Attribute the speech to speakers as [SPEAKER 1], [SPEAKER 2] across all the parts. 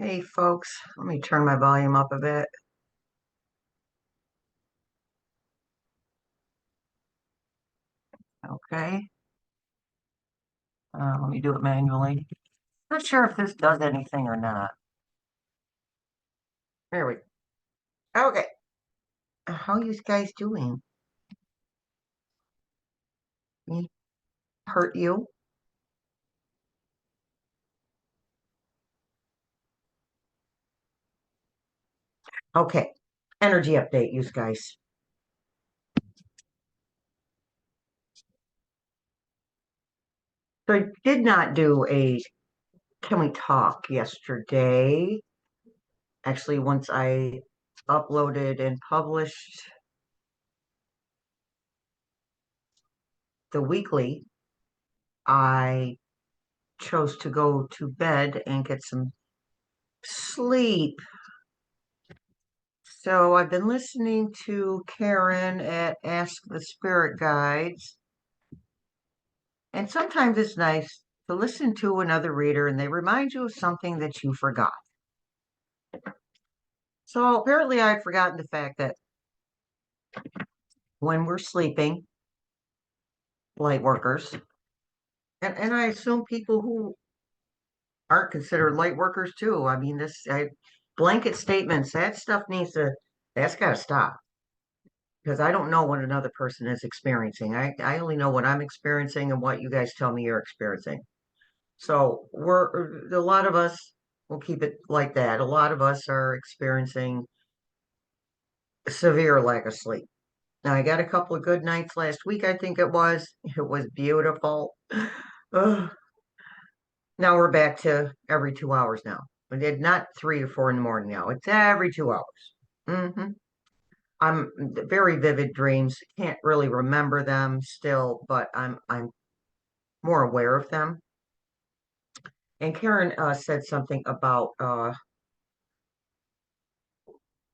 [SPEAKER 1] Hey folks, let me turn my volume up a bit. Okay, let me do it manually. Not sure if this does anything or not. There we go. Okay, how you guys doing? Me hurt you? Okay, energy update, you guys. So I did not do a Can We Talk yesterday. Actually, once I uploaded and published the weekly, I chose to go to bed and get some sleep. So I've been listening to Karen at Ask the Spirit Guides, and sometimes it's nice to listen to another reader and they remind you of something that you forgot. So apparently I'd forgotten the fact that when we're sleeping, light workers, and I assume people who aren't considered light workers too. I mean, blanket statements, that's got to stop because I don't know what another person is experiencing. I only know what I'm experiencing and what you guys tell me you're experiencing. So a lot of us will keep it like that. A lot of us are experiencing severe lack of sleep. Now, I got a couple of good nights last week, I think it was. It was beautiful. Ugh. Now we're back to every 2 hours now. But it's not 3 or 4 in the morning now. It's every 2 hours. I'm very vivid dreams. Can't really remember them still, but I'm more aware of them. And Karen said something about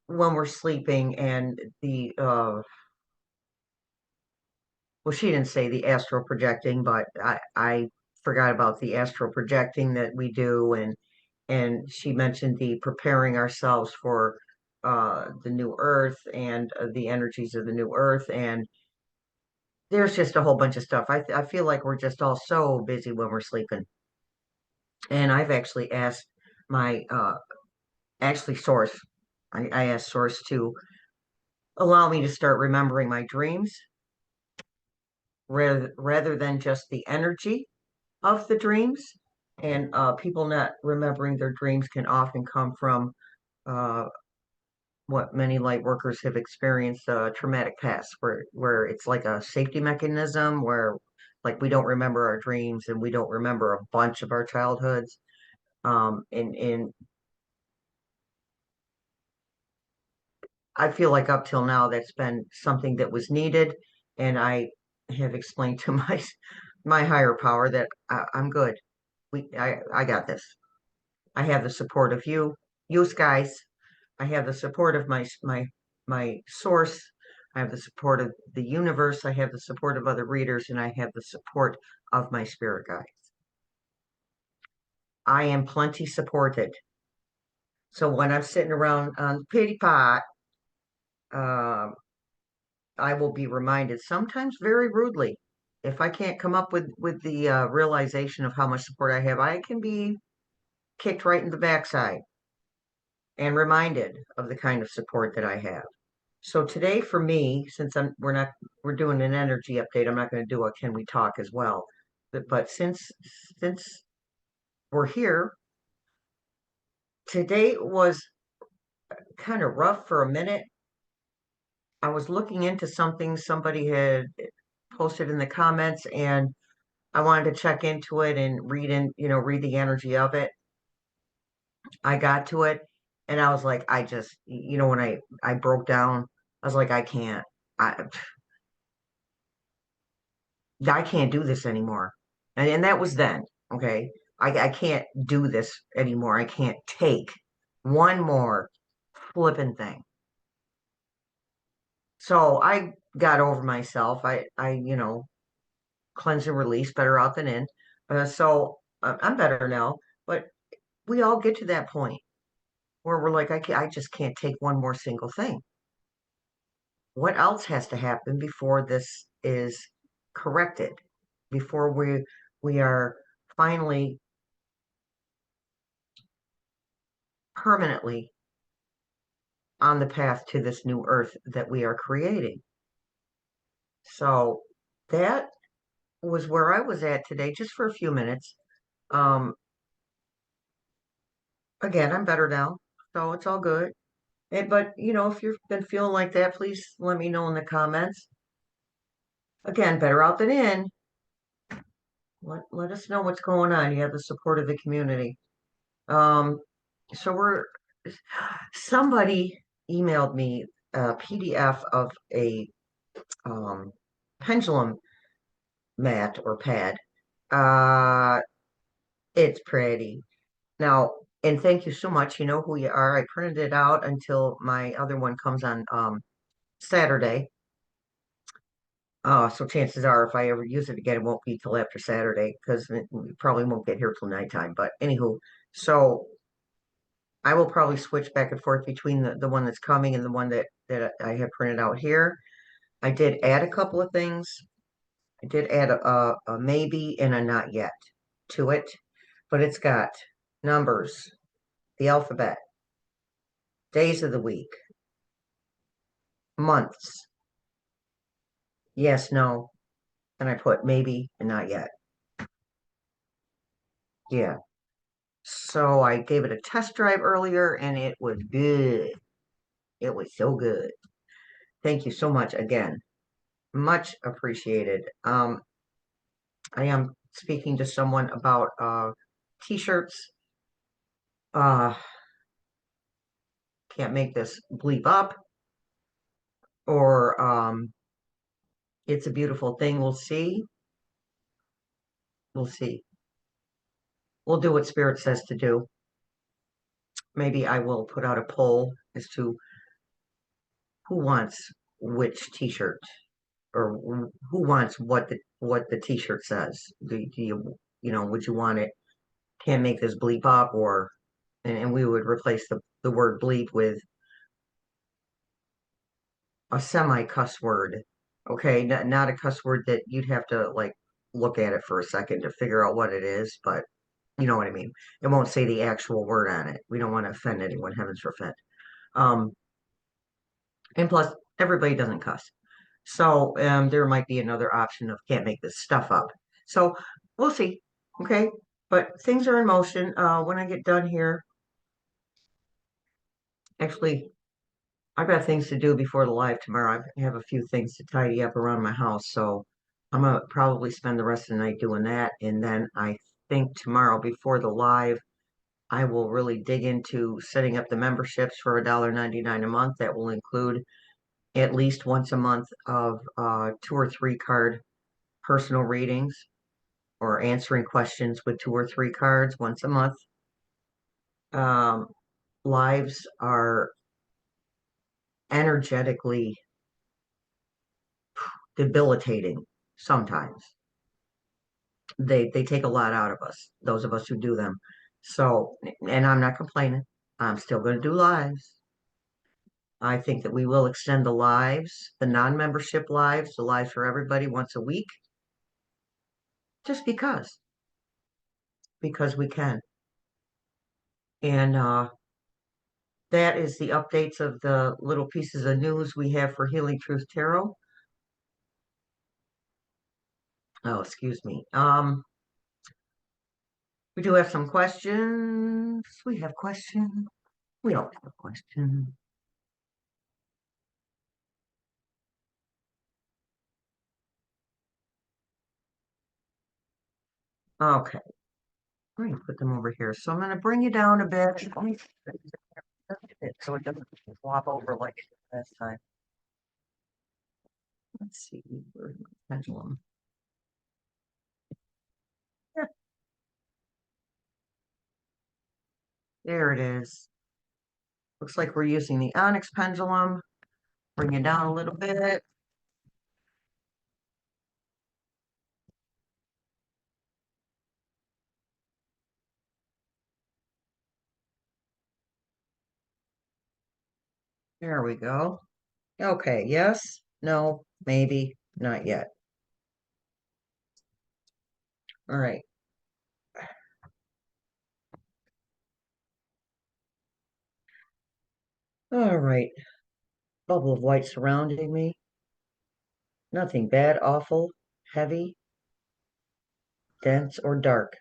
[SPEAKER 1] when we're sleeping and well, she didn't say the astral projecting, but I forgot about the astral projecting that we do, and she mentioned the preparing ourselves for the new earth and the energies of the new earth, and there's just a whole bunch of stuff. I feel like we're just all so busy when we're sleeping, and I've actually asked my actually source. I asked source to allow me to start remembering my dreams rather than just the energy of the dreams. And people not remembering their dreams can often come from uh, what many light workers have experienced traumatic past, where it's like a safety mechanism, where like we don't remember our dreams and we don't remember a bunch of our childhoods. And I feel like up till now that's been something that was needed, and I have explained to my higher power that I'm good. I got this. I have the support of you guys. I have the support of my source. I have the support of the universe. I have the support of other readers, and I have the support of my spirit guides. I am plenty supported. So when I'm sitting around on the pity pot, um, I will be reminded, sometimes very rudely. If I can't come up with the realization of how much support I have, I can be kicked right in the backside and reminded of the kind of support that I have. So today for me, since we're doing an energy update, I'm not going to do a can we talk as well. But since we're here, today was kind of rough for a minute. I was looking into something somebody had posted in the comments, and I wanted to check into it and read the energy of it. I got to it and I was like, when I broke down, I was like, I I can't do this anymore. And that was then, okay? I can't do this anymore. I can't take one more flipping thing. So I got over myself. Cleanse and release, better out than in. So I'm better now, but we all get to that point. where we're like, I just can't take one more single thing. What else has to happen before this is corrected? Before we are finally permanently on the path to this new earth that we are creating. So that was where I was at today, just for a few minutes. Um, again, I'm better now, so it's all good. But if you've been feeling like that, please let me know in the comments. Again, better out than in. Let us know what's going on. You have the support of the community. Um, so somebody emailed me a PDF of a um, pendulum mat or pad. Uh, it's pretty. Now, and thank you so much. You know who you are. I printed it out until my other one comes on Saturday. So chances are, if I ever use it again, it won't be till after Saturday because we probably won't get here till nighttime. But anywho, so I will probably switch back and forth between the one that's coming and the one that I have printed out here. I did add a couple of things. I did add a maybe and a not yet to it, but it's got numbers, the alphabet, days of the week, months, yes, no, and I put maybe and not yet. Yeah. So I gave it a test drive earlier and it was good. It was so good. Thank you so much again. Much appreciated. I am speaking to someone about t-shirts. Uh, can't make this bleep up, or it's a beautiful thing. We'll see. We'll see. We'll do what Spirit says to do. Maybe I will put out a poll as to who wants which t-shirt, or who wants what the t-shirt says. Do you would you want it? Can't make this bleep up, or and we would replace the word bleep with a semi cuss word. Okay, not a cuss word that you'd have to like look at it for a second to figure out what it is, but you know what I mean. It won't say the actual word on it. We don't want to offend anyone, heavens forbid. Um, and plus, everybody doesn't cuss. So there might be another option of can't make this stuff up. So we'll see. Okay. But things are in motion. When I get done here, actually, I've got things to do before the live tomorrow. I have a few things to tidy up around my house. So I'm going to probably spend the rest of the night doing that. And then I think tomorrow before the live, I will really dig into setting up the memberships for $1.99 a month. That will include at least once a month of 2 or 3 card personal readings or answering questions with 2 or 3 cards once a month. Um, Lives are energetically debilitating sometimes. They take a lot out of us, those of us who do them. So, and I'm not complaining. I'm still going to do lives. I think that we will extend the lives, the non-membership lives, the lives for everybody once a week, just because we can. And that is the updates of the little pieces of news we have for Healing Truth Tarot. Oh, excuse me. We do have some questions. We have questions. We don't have a question. Okay. I'm going to put them over here. So I'm going to bring you down a bit. Let me so it doesn't flop over like last time. Let's see. Where's my pendulum? Yeah, there it is. Looks like we're using the onyx pendulum. Bring it down a little bit. There we go. Okay, yes, no, maybe, not yet. All right. All right. Bubble of white surrounding me. Nothing bad, awful, heavy, dense, or dark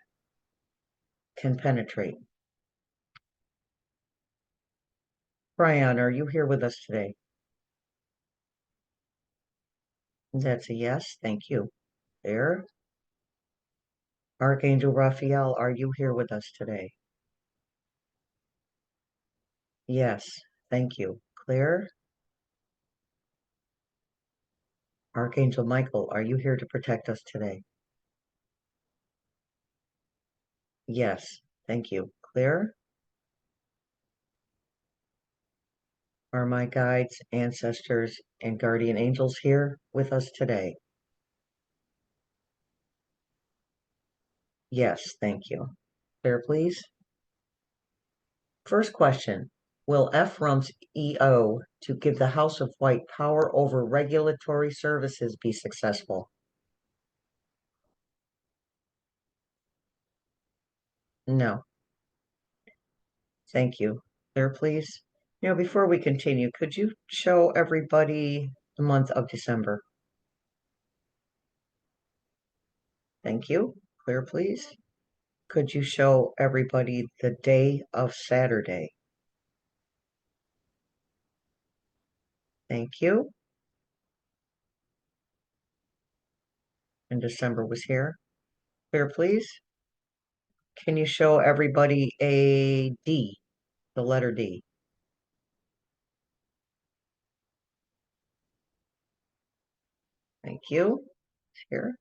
[SPEAKER 1] can penetrate. Brian, are you here with us today? That's a yes. Thank you. There. Archangel Raphael, are you here with us today? Yes. Thank you. Clear. Archangel Michael, are you here to protect us today? Yes. Thank you. Clear. Are my guides, ancestors, and guardian angels here with us today? Yes. Thank you. Clear, please. First question. Will F Rump's EO to give the House of White power over regulatory services be successful? No. Thank you. Clear, please. Before we continue, could you show everybody the month of December? Thank you. Clear, please. Could you show everybody the day of Saturday? Thank you. And December was here. Clear, please. Can you show everybody a D, the letter D? Thank you. Here.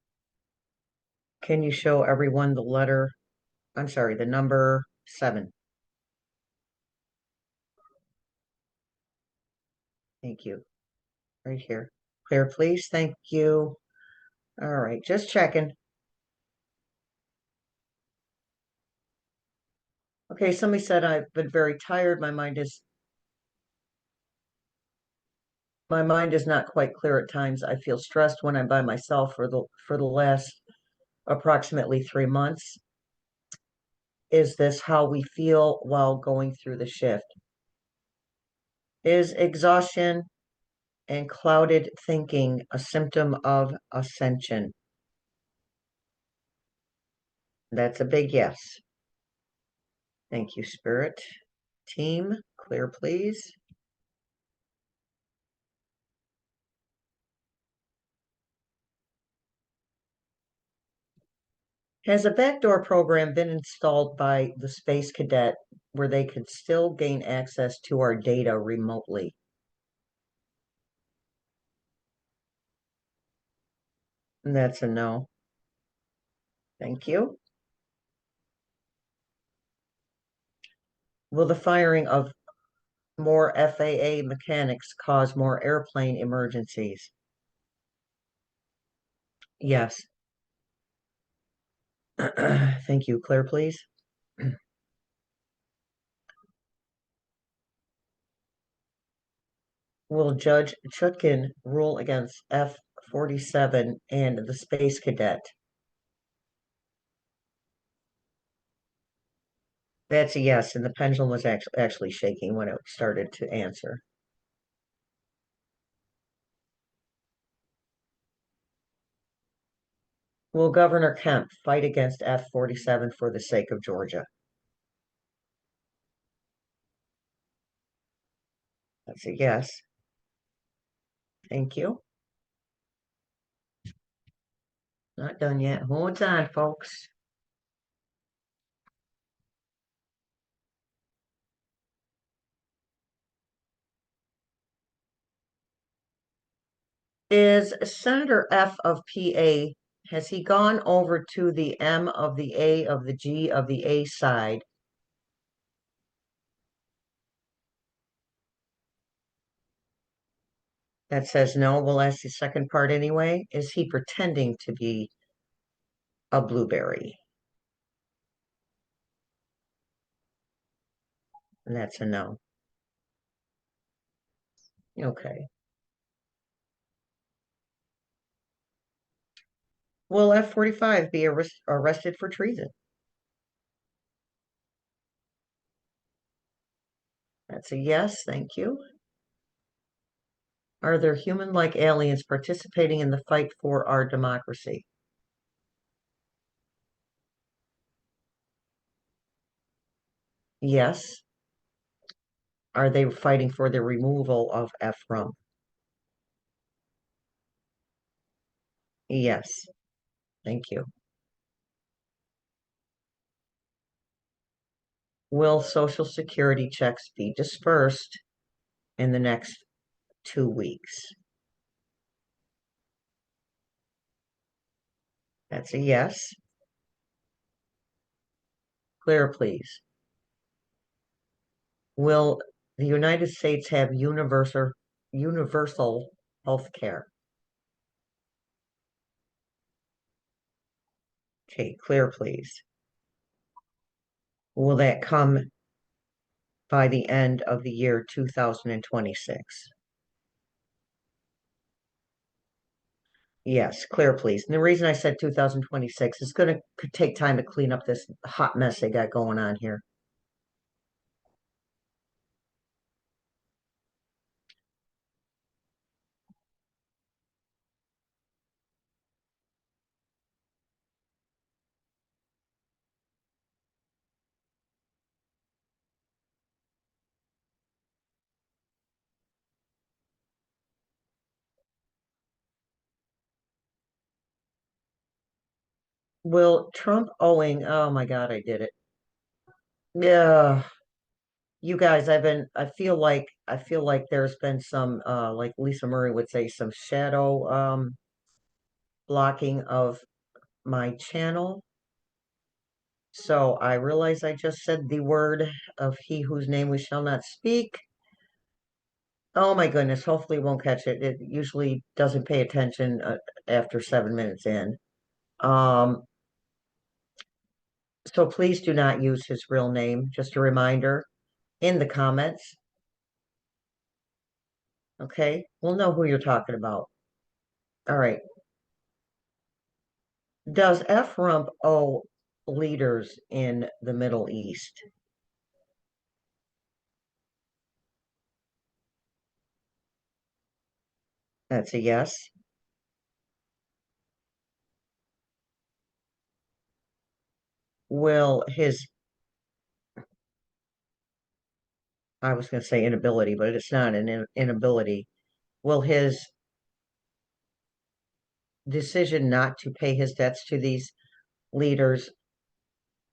[SPEAKER 1] Can you show everyone the number 7? Thank you. Right here. Clear, please. Thank you. All right, just checking. Okay, somebody said I've been very tired. My mind is not quite clear at times. I feel stressed when I'm by myself for the last approximately 3 months. Is this how we feel while going through the shift? Is exhaustion and clouded thinking a symptom of ascension? That's a big yes. Thank you, Spirit. Team, clear, please. Has a backdoor program been installed by the Space Cadet where they could still gain access to our data remotely? And that's a no. Thank you. Will the firing of more FAA mechanics cause more airplane emergencies? Yes. Thank you. Claire, please. Will Judge Chutkin rule against F-47 and the Space Cadet? That's a yes, and the pendulum was actually shaking when it started to answer. Will Governor Kemp fight against F-47 for the sake of Georgia? That's a yes. Thank you. Not done yet. Hold on, folks. Is Senator F of PA, has he gone over to the M of the A of the G of the A side? That says no. We'll ask the second part anyway. Is he pretending to be a blueberry? And that's a no. Okay. Will F-45 be arrested for treason? That's a yes, thank you. Are there human-like aliens participating in the fight for our democracy? Yes. Are they fighting for the removal of Ephraim? Yes, thank you. Will Social Security checks be dispersed in the next 2 weeks? That's a yes. Clear, please. Will the United States have universal health care? Okay, clear, please. Will that come by the end of the year 2026? Yes, clear, please. And the reason I said 2026 is going to take time to clean up this hot mess they got going on here. Will Trump owing, oh my God, I did it. Yeah, you guys, I feel like there's been some like Lisa Murray would say, some shadow blocking of my channel. So I realize I just said the word of he whose name we shall not speak. Oh my goodness, hopefully it won't catch it. It usually doesn't pay attention after 7 minutes in. Um, so please do not use his real name. Just a reminder in the comments. Okay, we'll know who you're talking about. All right. Does F-Rump owe leaders in the Middle East? That's a yes. Will his, I was going to say inability, but it's not an inability. Will his decision not to pay his debts to these leaders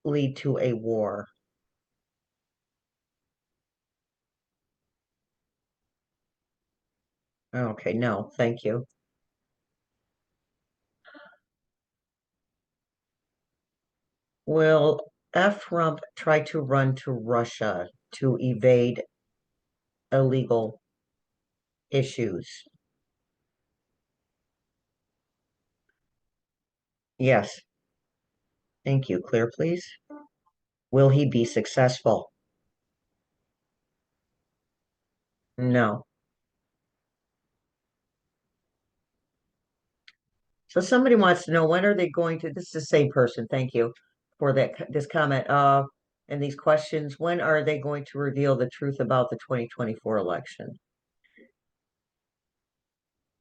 [SPEAKER 1] lead to a war? Okay, no, thank you. Will F-Rump try to run to Russia to evade illegal issues? Yes, thank you. Clear, please. Will he be successful? No. So somebody wants to know, when are they going to, this is the same person, thank you for this comment. And these questions, when are they going to reveal the truth about the 2024 election?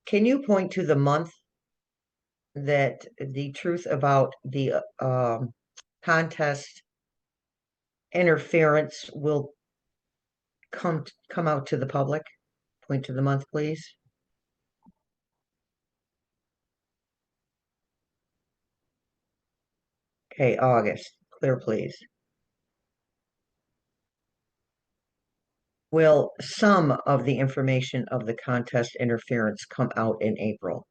[SPEAKER 1] Can you point to the month that the truth about the contest interference will come out to the public? Point to the month, please. Okay, August. Clear, please. Will some of the information of the contest interference come out in April?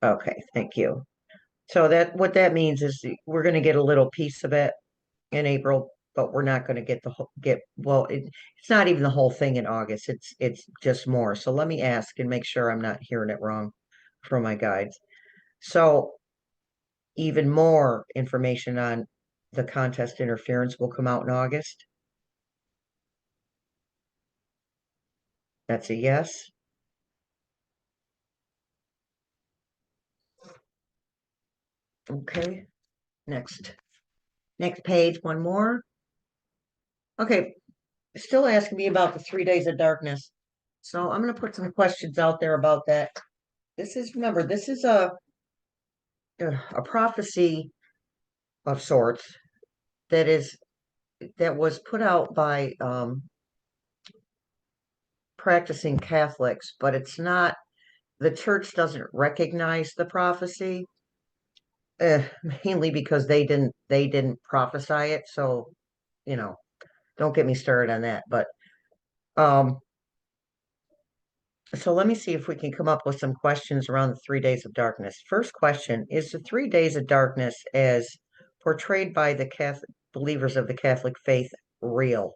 [SPEAKER 1] Okay, thank you. So that what that means is we're going to get a little piece of it in April, but we're not going to get the whole it's not even the whole thing in August. It's just more. So let me ask and make sure I'm not hearing it wrong from my guides. So even more information on the contest interference will come out in August. That's a yes. Okay, next. Next page, one more. Okay, still asking me about the 3 days of darkness. So I'm going to put some questions out there about that. Remember, this is a prophecy of sorts that is that was put out by practicing Catholics, but it's not, the church doesn't recognize the prophecy, mainly because they didn't prophesy it. So, you know, don't get me started on that. But um, so let me see if we can come up with some questions around the 3 days of darkness. First question, is the 3 days of darkness as portrayed by the Catholic believers of the Catholic faith real?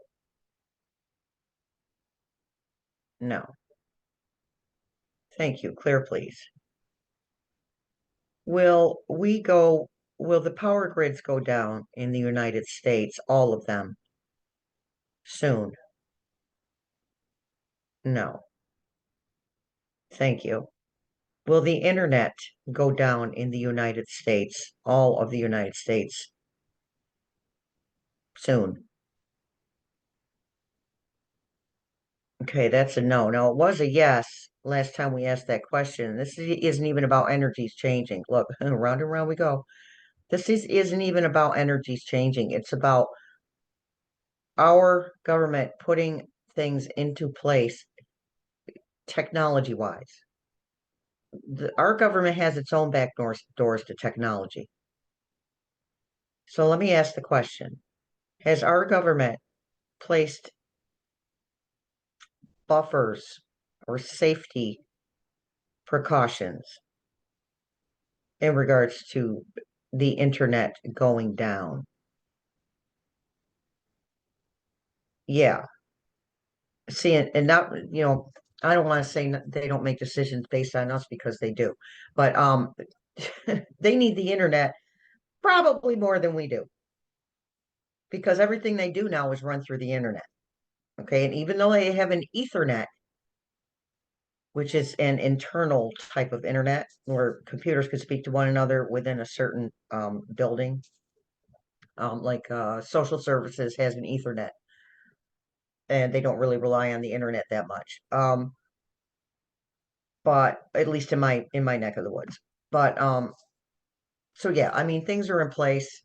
[SPEAKER 1] No. Thank you. Clear, please. Will we go, will the power grids go down in the United States, all of them, soon? No. Thank you. Will the internet go down in the United States, all of the United States, soon? Okay, that's a no. Now, it was a yes last time we asked that question. Isn't even about energies changing. Look, round and round we go. Isn't even about energies changing. It's about our government putting things into place technology-wise. Our government has its own back doors to technology. So let me ask the question. Has our government placed buffers or safety precautions in regards to the internet going down? Yeah. See, and not, I don't want to say they don't make decisions based on us, because they do. But they need the internet probably more than we do, because everything they do now is run through the internet. Okay. And even though they have an Ethernet, which is an internal type of internet where computers could speak to one another within a certain building, like social services has an Ethernet, and they don't really rely on the internet that much. But at least in my neck of the woods. But so yeah, I mean, things are in place.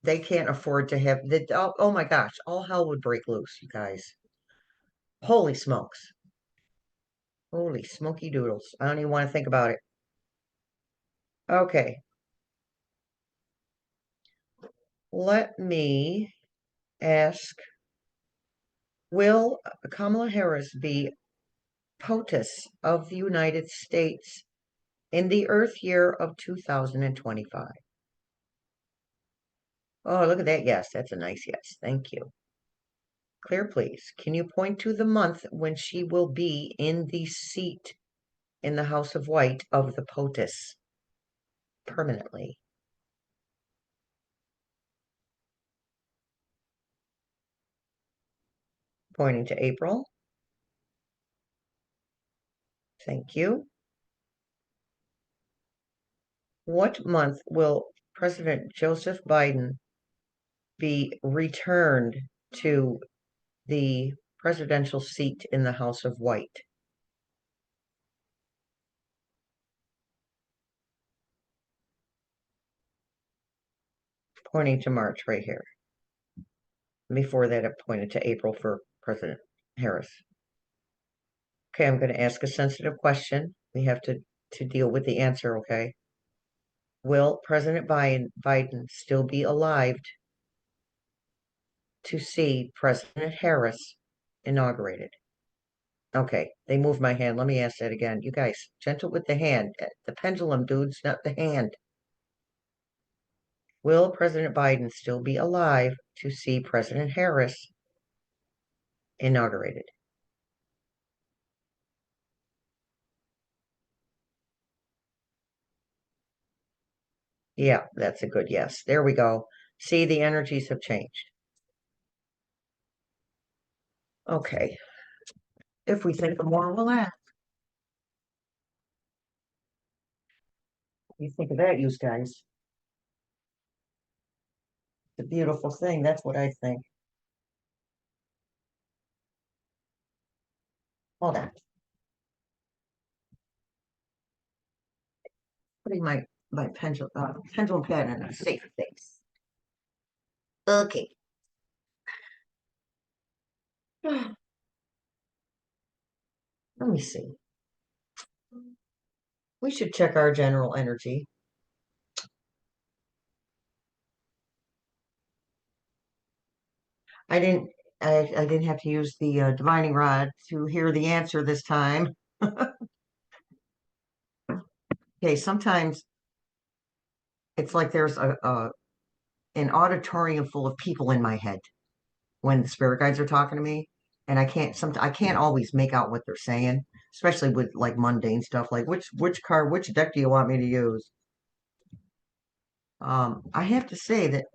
[SPEAKER 1] They can't afford to have the, oh my gosh, all hell would break loose, you guys. Holy smokes. Holy smoky doodles. I don't even want to think about it. Okay. Let me ask, will Kamala Harris be POTUS of the United States in the Earth year of 2025? Oh, look at that. Yes, that's a nice yes. Thank you. Clear, please. Can you point to the month when she will be in the seat in the House of White of the POTUS permanently? Pointing to April. Thank you. What month will President Joseph Biden be returned to the presidential seat in the House of White? Pointing to March right here. Before that, it pointed to April for President Harris. Okay, I'm going to ask a sensitive question. We have to deal with the answer, okay? Will President Biden still be alive to see President Harris inaugurated? Okay, they moved my hand. Let me ask that again. You guys, gentle with the hand. The pendulum, dudes, not the hand. Will President Biden still be alive to see President Harris inaugurated? Yeah, that's a good yes. There we go. See, the energies have changed. Okay. If we think of more, we'll ask. What do you think of that, you guys? It's a beautiful thing. That's what I think. Hold on. Putting my pendulum pad in a safe place. Okay. Let me see. We should check our general energy. I didn't I didn't have to use the divining rod to hear the answer this time. Okay, sometimes it's like there's an auditorium full of people in my head when the spirit guides are talking to me, and I can't always make out what they're saying, especially with like mundane stuff like which deck do you want me to use? I have to say that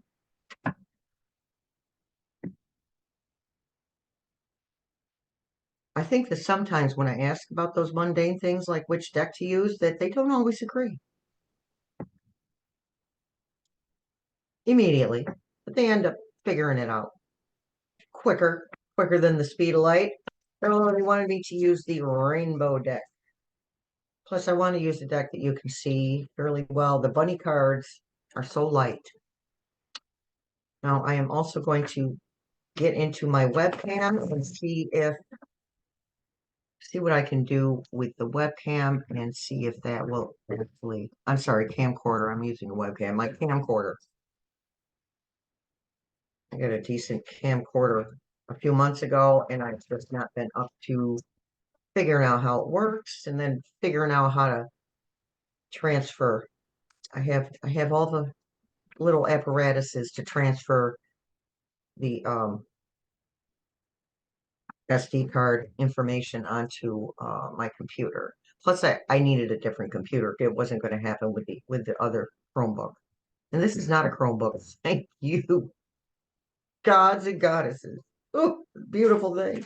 [SPEAKER 1] I think that sometimes when I ask about those mundane things like which deck to use, that they don't always agree immediately, but they end up figuring it out quicker than the speed of light. Oh, they wanted me to use the rainbow deck. Plus, I want to use a deck that you can see fairly well. The bunny cards are so light. Now, I am also going to get into my webcam and see what I can do with the webcam and see if that will actually, I'm sorry, camcorder. I'm using a webcam. My camcorder. I got a decent camcorder a few months ago, and I've just not been up to figuring out how it works and then figuring out how to transfer. I have all the little apparatuses to transfer the SD card information onto my computer. Plus, I needed a different computer. It wasn't going to happen with the other Chromebook. And this is not a Chromebook. Thank you, gods and goddesses. Oh, beautiful thing.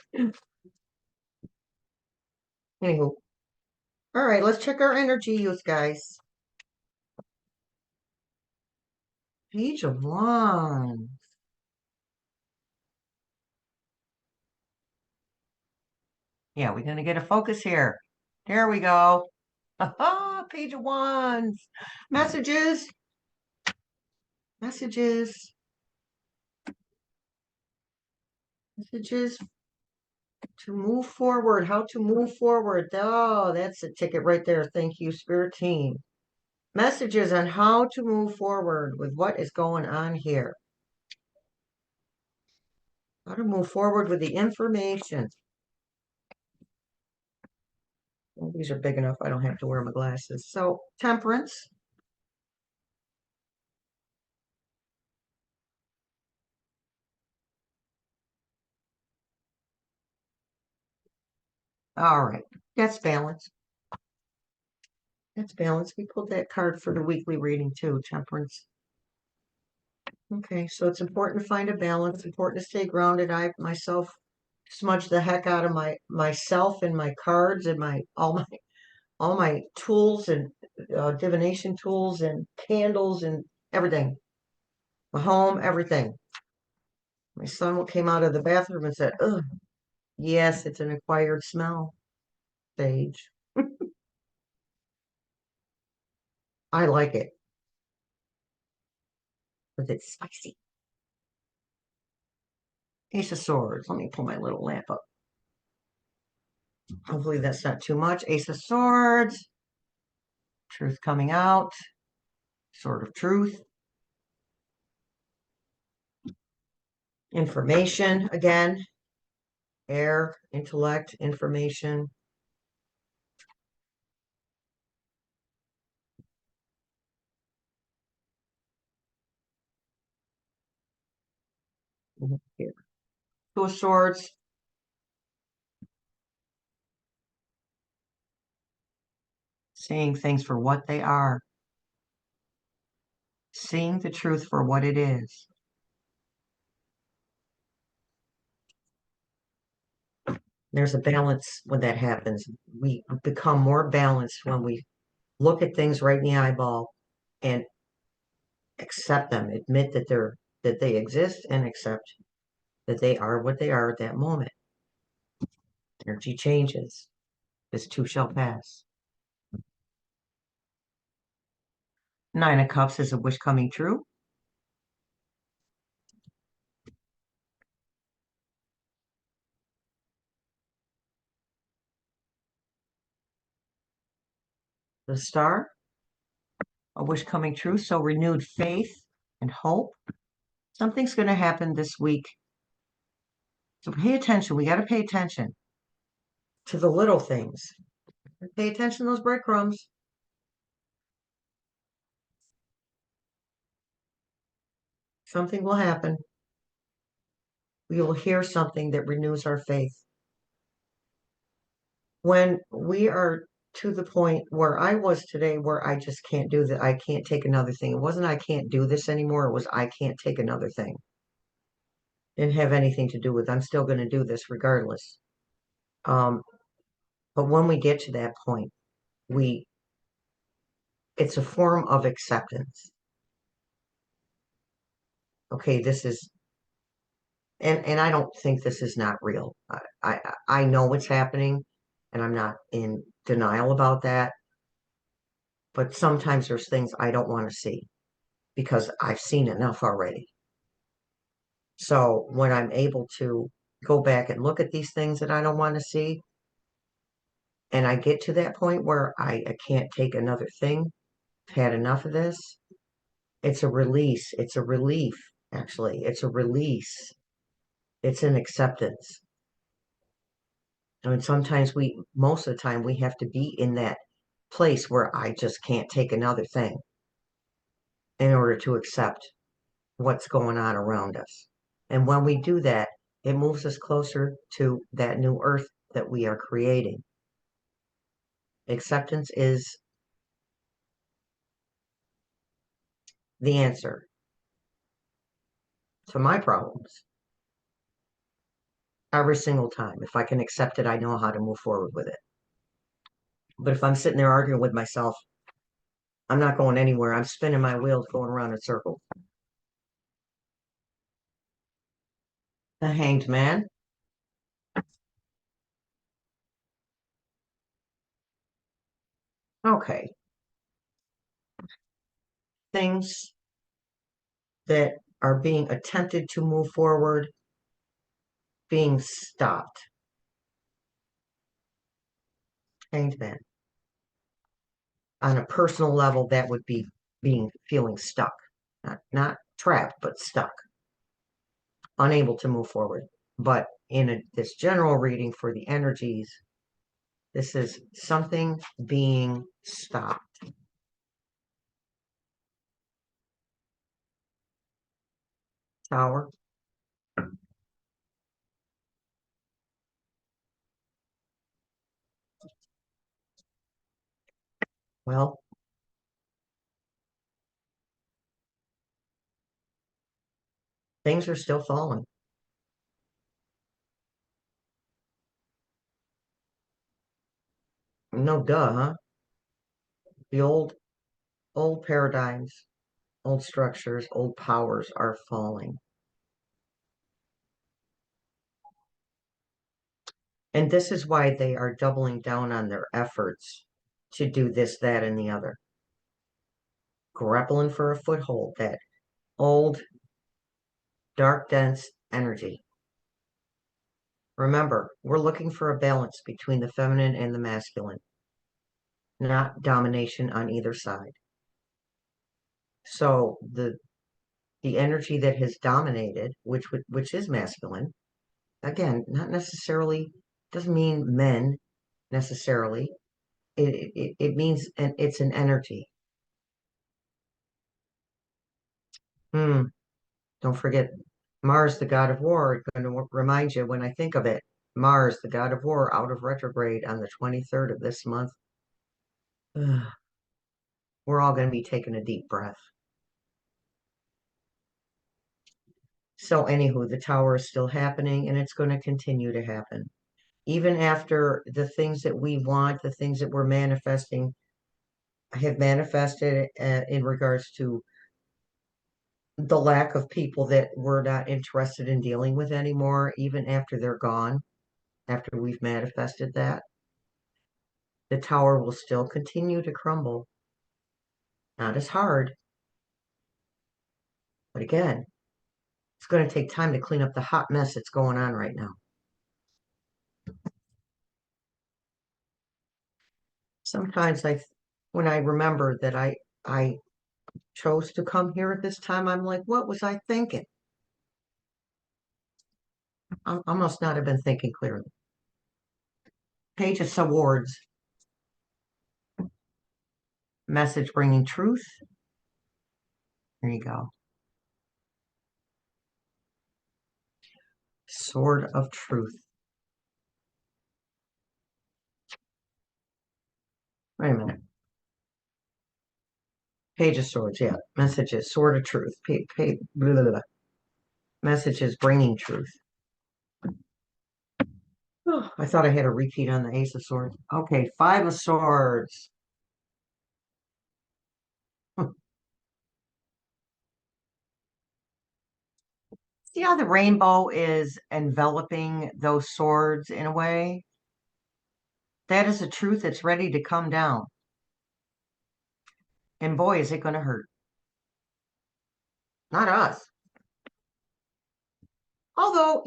[SPEAKER 1] Anywho, all right, let's check our energy use, guys. Page of Wands. Yeah, we're going to get a focus here. There we go. Aha, Page of Wands. Messages. Messages. Messages to move forward. How to move forward. Oh, that's a ticket right there. Thank you, Spirit Team. Messages on how to move forward with what is going on here. How to move forward with the information. Well, these are big enough. I don't have to wear my glasses. So, Temperance. All right. That's balance. That's balance. We pulled that card for the weekly reading too, Temperance. Okay, so it's important to find a balance. Important to stay grounded. I myself smudge the heck out of myself and my cards and my all my tools and divination tools and candles and everything. My home, everything. My son came out of the bathroom and said, "Ugh, yes, it's an acquired smell." Sage. I like it because it's spicy. Ace of Swords. Let me pull my little lamp up. Hopefully that's not too much. Ace of Swords. Truth coming out. Sword of Truth. Information again. Air, intellect, information. Here. Two of Swords. Seeing things for what they are. Seeing the truth for what it is. There's a balance when that happens. We become more balanced when we look at things right in the eyeball and accept them, admit that they exist and accept that they are what they are at that moment. Energy changes. This too shall pass. Nine of Cups is a wish coming true. The Star, a wish coming true. So renewed faith and hope. Something's going to happen this week. So pay attention. We got to pay attention to the little things. Pay attention to those breadcrumbs. Something will happen. We will hear something that renews our faith. When we are to the point where I was today, where I just can't do that, I can't take another thing. It wasn't I can't do this anymore. It was I can't take another thing. Didn't have anything to do with I'm still going to do this regardless. Um, but when we get to that point, we it's a form of acceptance. Okay, this is and I don't think this is not real. I know what's happening, and I'm not in denial about that. But sometimes there's things I don't want to see because I've seen enough already. So when I'm able to go back and look at these things that I don't want to see, and I get to that point where I can't take another thing, I've had enough of this, it's a release. It's a relief, actually. It's a release. It's an acceptance. I mean, sometimes most of the time, we have to be in that place where I just can't take another thing in order to accept what's going on around us. And when we do that, it moves us closer to that new earth that we are creating. Acceptance is the answer to my problems every single time. If I can accept it, I know how to move forward with it. But if I'm sitting there arguing with myself, I'm not going anywhere. I'm spinning my wheels going around in circles. The Hanged Man. Okay. Things that are being attempted to move forward, being stopped. Hanged Man. On a personal level, that would be feeling stuck. Not trapped, but stuck. Unable to move forward. But in this general reading for the energies, this is something being stopped. Tower. Well, things are still falling. No duh, huh? The old paradigms, old structures, old powers are falling. And this is why they are doubling down on their efforts to do this, that, and the other. Grappling for a foothold, that old, dark, dense energy. Remember, we're looking for a balance between the feminine and the masculine, not domination on either side. So the energy that has dominated, which is masculine, again, not necessarily doesn't mean men necessarily. It means it's an energy. Hmm. Don't forget Mars, the god of war. I'm going to remind you when I think of it. Mars, the god of war, out of retrograde on the 23rd of this month. We're all going to be taking a deep breath. So, anywho, the tower is still happening and it's going to continue to happen. even after the things that we want, the things that we're manifesting, have manifested in regards to the lack of people that we're not interested in dealing with anymore, even after they're gone, after we've manifested that, the tower will still continue to crumble. Not as hard, but again, it's going to take time to clean up the hot mess that's going on right now. Sometimes when I remember that I chose to come here at this time, I'm like, what was I thinking? I must not have been thinking clearly. Page of Swords, message bringing truth. There you go. Sword of Truth. Wait a minute. Page of Swords, yeah. Messages, Sword of Truth. Blah, blah, blah. Messages bringing truth. Oh, I thought I had a repeat on the Ace of Swords. Okay, Five of Swords. See how the rainbow is enveloping those swords in a way? That is a truth that's ready to come down. And boy, is it going to hurt. Not us. Although,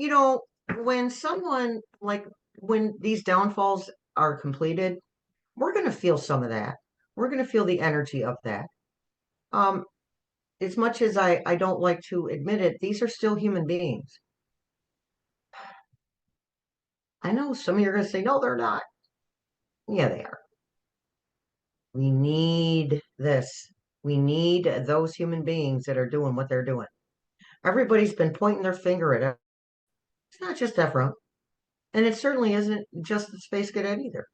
[SPEAKER 1] when someone, like, when these downfalls are completed, we're going to feel some of that. We're going to feel the energy of that. Um, as much as I don't like to admit it, these are still human beings. I know some of you are going to say, no, they're not. Yeah, they are. We need this. We need those human beings that are doing what they're doing. Everybody's been pointing their finger at it. It's not just Ephraim. And it certainly isn't just the Space Cadet either.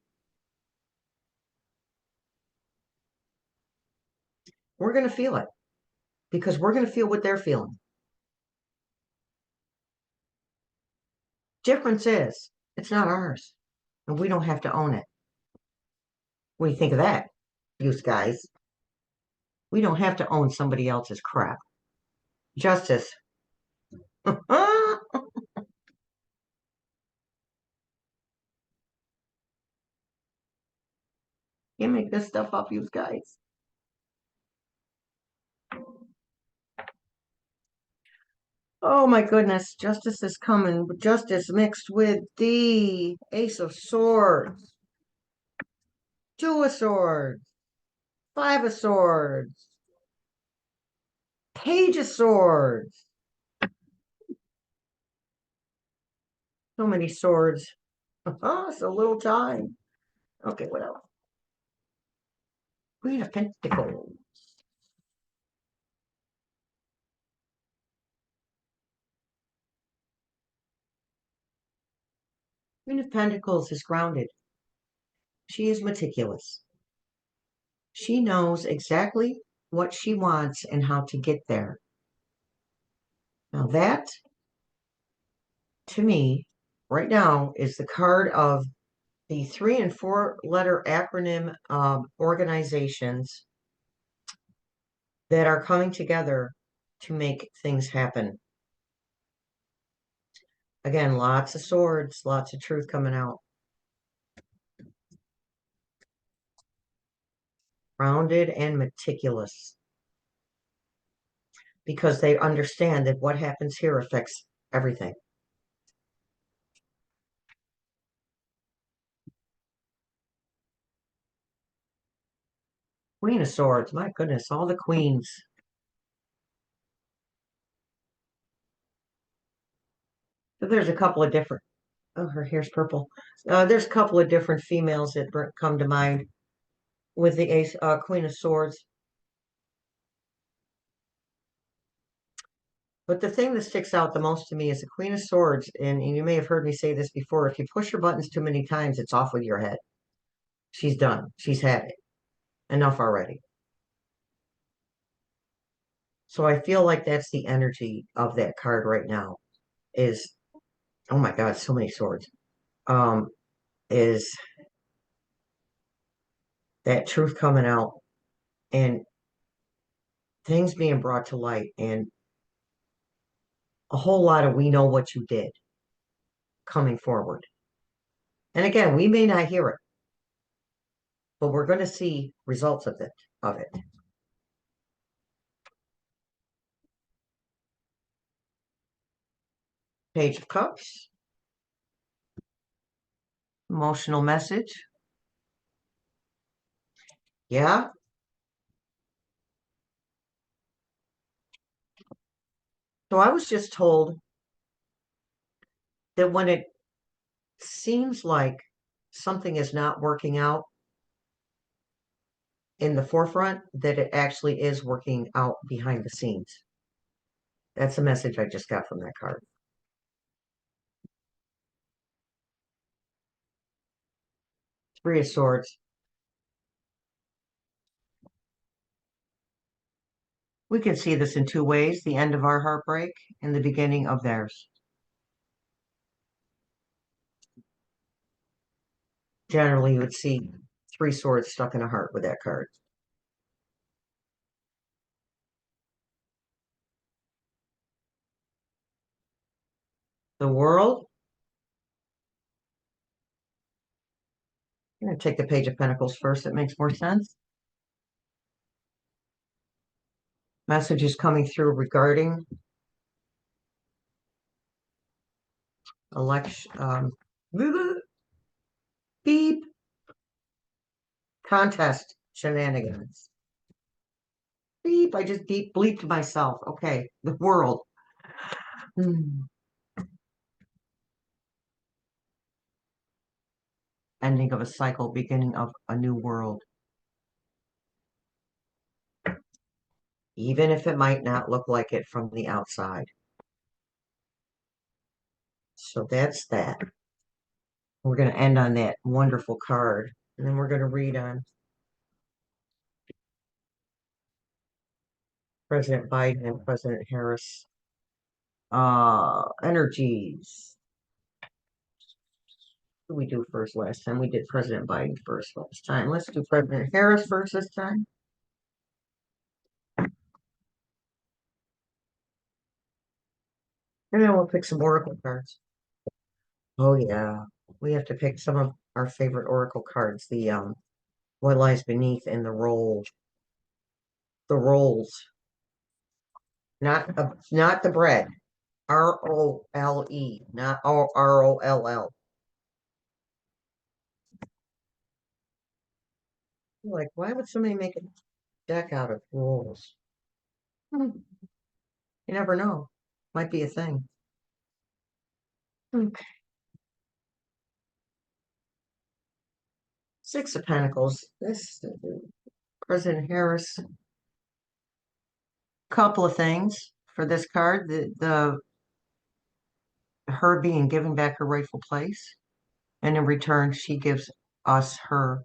[SPEAKER 1] We're going to feel it because we're going to feel what they're feeling. Difference is, it's not ours, and we don't have to own it. What do you think of that, you guys? We don't have to own somebody else's crap. Justice. You make this stuff up, you guys. Oh my goodness, justice is coming. Justice mixed with the Ace of Swords, Two of Swords, Five of Swords, Page of Swords. So many swords. So little time. Okay, what else? Queen of Pentacles. Queen of Pentacles is grounded. She is meticulous. She knows exactly what she wants and how to get there. Now that, to me, right now, is the card of the 3 and 4 letter acronym organizations that are coming together to make things happen. Again, lots of swords, lots of truth coming out. Grounded and meticulous. Because they understand that what happens here affects everything. Queen of Swords, my goodness, all the queens. So there's a couple of different, oh, her hair's purple. There's a couple of different females that come to mind with the Queen of Swords. But the thing that sticks out the most to me is the Queen of Swords, and you may have heard me say this before, if you push her buttons too many times, it's off with your head. She's done. She's had it. Enough already. So I feel like that's the energy of that card right now is, oh my God, so many swords. um, is that truth coming out and things being brought to light and a whole lot of we know what you did coming forward. And again, we may not hear it, but we're going to see results of it. Page of Cups, emotional message. Yeah. So I was just told that when it seems like something is not working out in the forefront, that it actually is working out behind the scenes. That's a message I just got from that card. Three of Swords. We can see this in two ways, the end of our heartbreak and the beginning of theirs. Generally, you would see three swords stuck in a heart with that card. The World. I'm going to take the Page of Pentacles first. It makes more sense. Messages coming through regarding election, beep, contest shenanigans. Beep, I just beep bleeped myself. Okay, the World. Ending of a cycle, beginning of a new world. Even if it might not look like it from the outside. So that's that. We're going to end on that wonderful card. And then we're going to read on President Biden and President Harris. Energies. What did we do first last time? We did President Biden first last time. Let's do President Harris first this time. And then we'll pick some Oracle cards. Oh yeah. We have to pick some of our favorite Oracle cards. The What Lies Beneath and the Roll. The rolls. Not the bread. ROLE, not ROLL. Like, why would somebody make a deck out of rolls? Hmm, You never know. Might be a thing. Okay. Six of Pentacles. This President Harris. Couple of things for this card. The her being given back her rightful place, and in return, she gives us her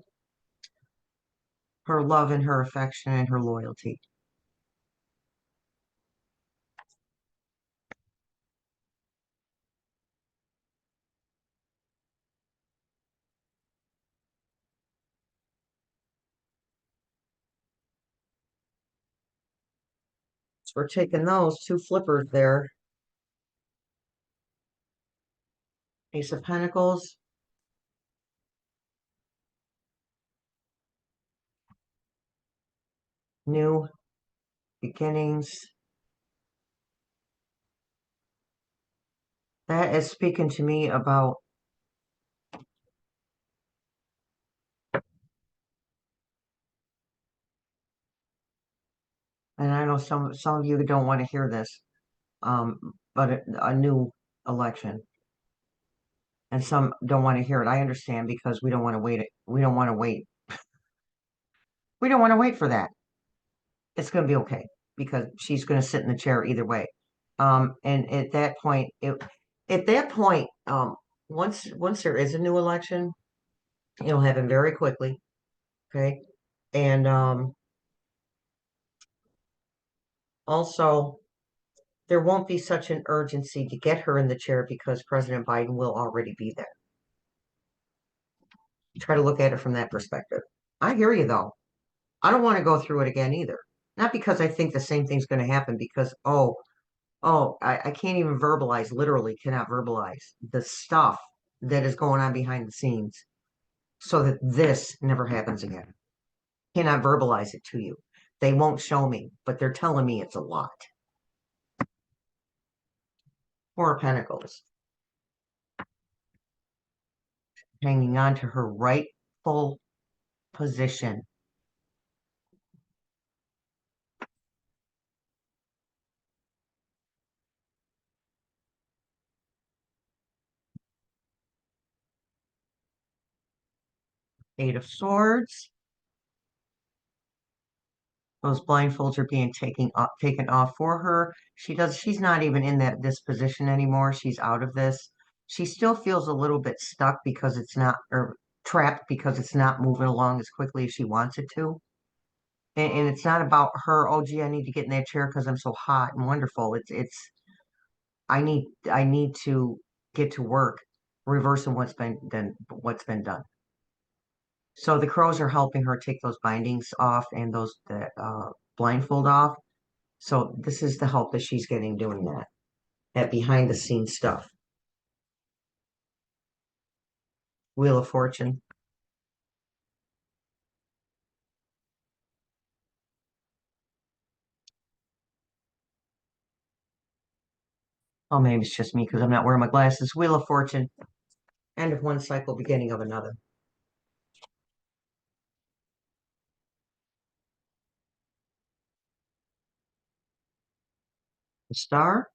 [SPEAKER 1] love and her affection and her loyalty. So we're taking those two flippers there. Ace of Pentacles. New beginnings. That is speaking to me about and I know some of you don't want to hear this, but a new election, and some don't want to hear it. I understand because we don't want to wait. We don't want to wait. We don't want to wait for that. It's going to be okay because she's going to sit in the chair either way. And at that point, once there is a new election, it'll happen very quickly. Okay, and also there won't be such an urgency to get her in the chair because President Biden will already be there. Try to look at it from that perspective. I hear you though. I don't want to go through it again either. Not because I think the same thing's going to happen, because, I can't even verbalize, literally cannot verbalize the stuff that is going on behind the scenes so that this never happens again. Cannot verbalize it to you. They won't show me, but they're telling me it's a lot. Four of Pentacles, hanging on to her rightful position. Eight of Swords. Those blindfolds are being taken off for her. She's not even in this position anymore. She's out of this. She still feels a little bit stuck because it's not, or trapped because it's not moving along as quickly as she wants it to. And it's not about her, oh gee, I need to get in that chair because I'm so hot and wonderful. It's I need to get to work reversing what's been done. So the crows are helping her take those bindings off and those that blindfold off. So this is the help that she's getting doing that behind the scenes stuff. Wheel of Fortune. Oh, maybe it's just me because I'm not wearing my glasses. Wheel of Fortune. End of one cycle, beginning of another. The Star.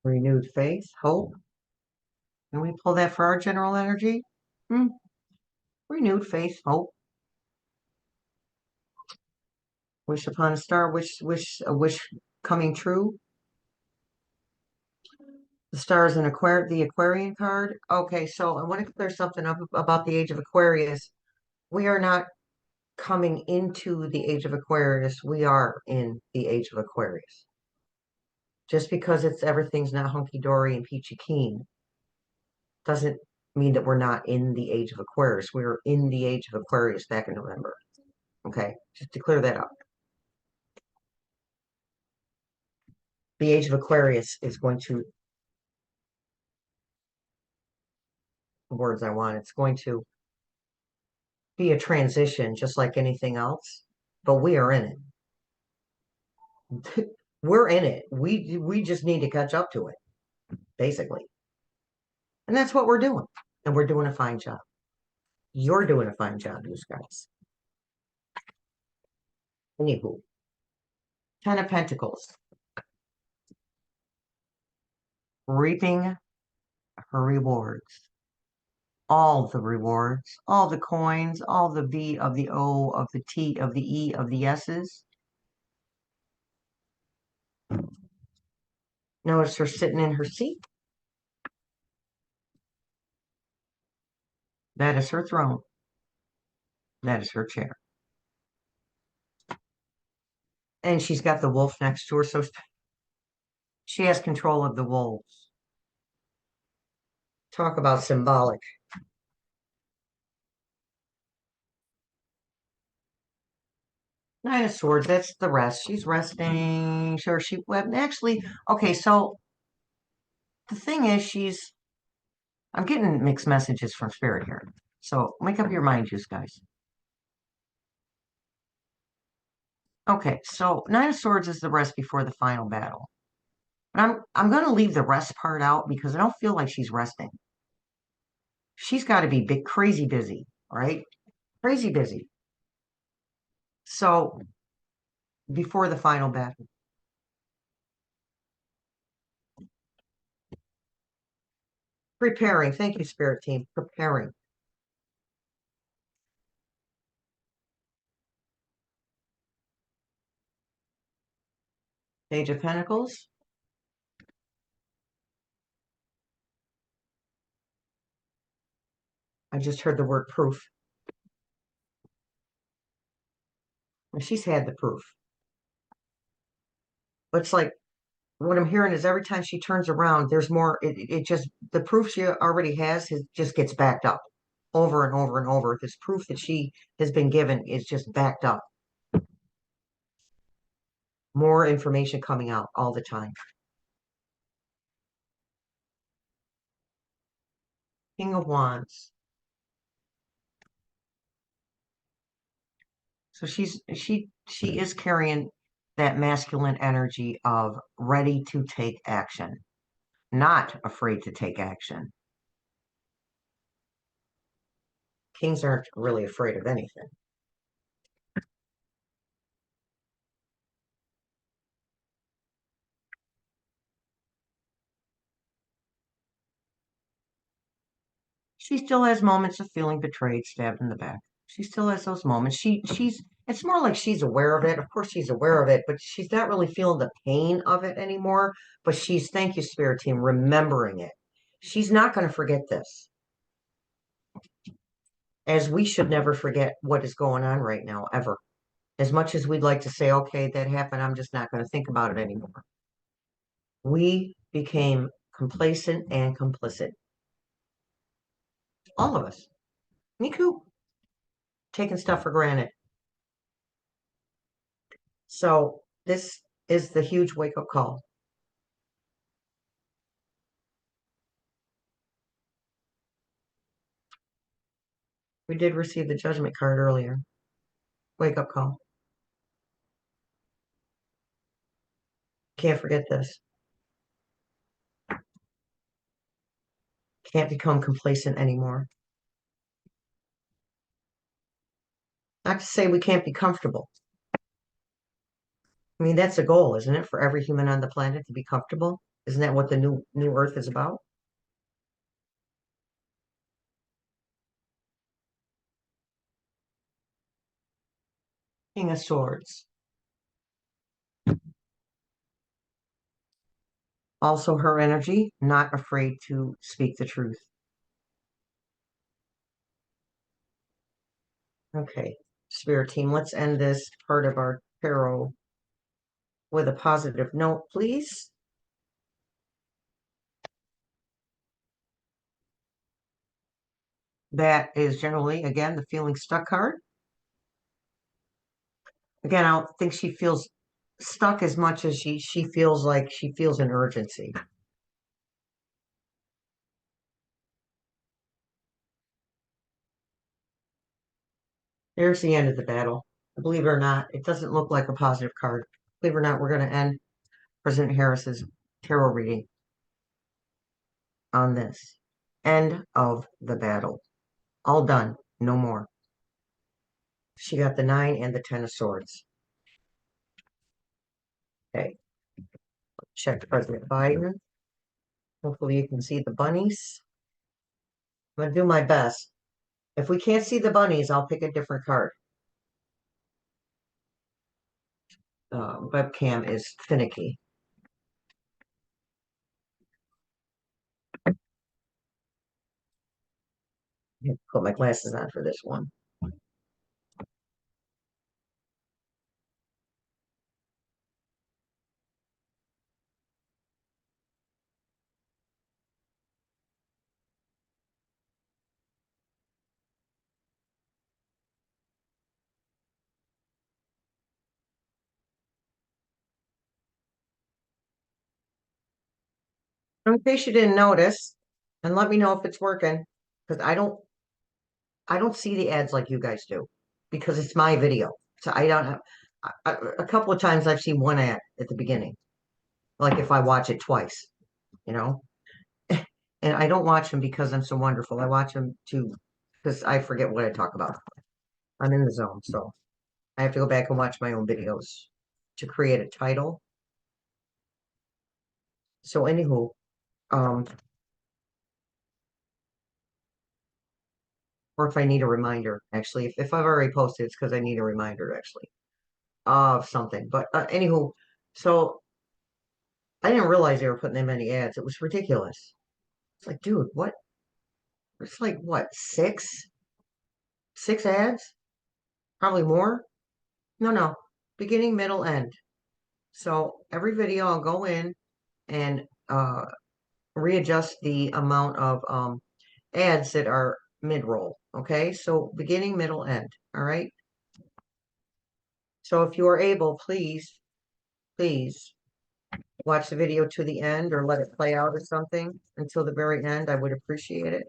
[SPEAKER 1] Renewed faith, hope. Can we pull that for our general energy? Hmm. Renewed faith, hope. Wish upon a star, a wish coming true. The star is the Aquarian card. Okay, so I want to clear something up about the age of Aquarius. We are not coming into the age of Aquarius. We are in the age of Aquarius. Just because everything's not hunky dory and peachy keen doesn't mean that we're not in the age of Aquarius. We were in the age of Aquarius back in November. Okay, just to clear that up. The age of Aquarius is going to, the words I want, it's going to be a transition just like anything else, but we are in it. We're in it. We just need to catch up to it, basically. And that's what we're doing. And we're doing a fine job. You're doing a fine job, you guys. Anywho, Ten of Pentacles, reaping her rewards. All the rewards, all the coins, all the V of the O, of the T, of the E, of the S's. Notice her sitting in her seat. That is her throne. That is her chair. And she's got the wolf next to her, so she has control of the wolves. Talk about symbolic. Nine of Swords, that's the rest. She's resting. Sure, actually, okay, so the thing is, I'm getting mixed messages from Spirit here. So make up your mind, you guys. Okay, so Nine of Swords is the rest before the final battle. But I'm going to leave the rest part out because I don't feel like she's resting. She's got to be crazy busy, right? Crazy busy. So before the final battle. Preparing. Thank you, Spirit Team. Preparing. Page of Pentacles. I just heard the word proof. And she's had the proof. But it's like what I'm hearing is every time she turns around, there's more. It just the proof she already has just gets backed up over and over and over. This proof that she has been given is just backed up. More information coming out all the time. King of Wands. So she is carrying that masculine energy of ready to take action, not afraid to take action. Kings aren't really afraid of anything. She still has moments of feeling betrayed, stabbed in the back. She still has those moments. She's it's more like she's aware of it. Of course she's aware of it, but she's not really feeling the pain of it anymore. But she's, thank you, Spirit Team, remembering it. She's not going to forget this. As we should never forget what is going on right now, ever. As much as we'd like to say, okay, that happened, I'm just not going to think about it anymore. We became complacent and complicit. All of us. Me too. Taking stuff for granted. So this is the huge wake up call. We did receive the judgment card earlier. Wake up call. Can't forget this. Can't become complacent anymore. Not to say we can't be comfortable. I mean, that's a goal, isn't it, for every human on the planet to be comfortable? Isn't that what the new Earth is about? King of Swords. Also, her energy, not afraid to speak the truth. Okay, Spirit Team, let's end this part of our tarot with a positive note, please. That is generally, again, the feeling stuck card. Again, I don't think she feels stuck as much as she feels like she feels an urgency. There's the end of the battle. Believe it or not, it doesn't look like a positive card. Believe it or not, we're going to end President Harris's tarot reading on this. End of the battle. All done. No more. She got the 9 and the 10 of swords. Okay. Check President Biden. Hopefully you can see the bunnies. I'm going to do my best. If we can't see the bunnies, I'll pick a different card. Webcam is finicky. I have to put my glasses on for this one. In case you didn't notice, and let me know if it's working, because I don't see the ads like you guys do, because it's my video. So I don't have a couple of times I've seen one ad at the beginning, like if I watch it twice, you know. And I don't watch them because I'm so wonderful. I watch them to because I forget what I talk about. I'm in the zone, so I have to go back and watch my own videos to create a title. So anywho, um, or if I need a reminder, actually, if I've already posted, it's because I need a reminder, actually, of something. But anywho, so I didn't realize they were putting in many ads. It was ridiculous. It's like, dude, what? It's like what, six ads? Probably more. No, no. Beginning, middle, end. So every video I'll go in and readjust the amount of ads that are mid-roll. Okay, so beginning, middle, end. All right. So if you are able, please watch the video to the end or let it play out or something until the very end. I would appreciate it.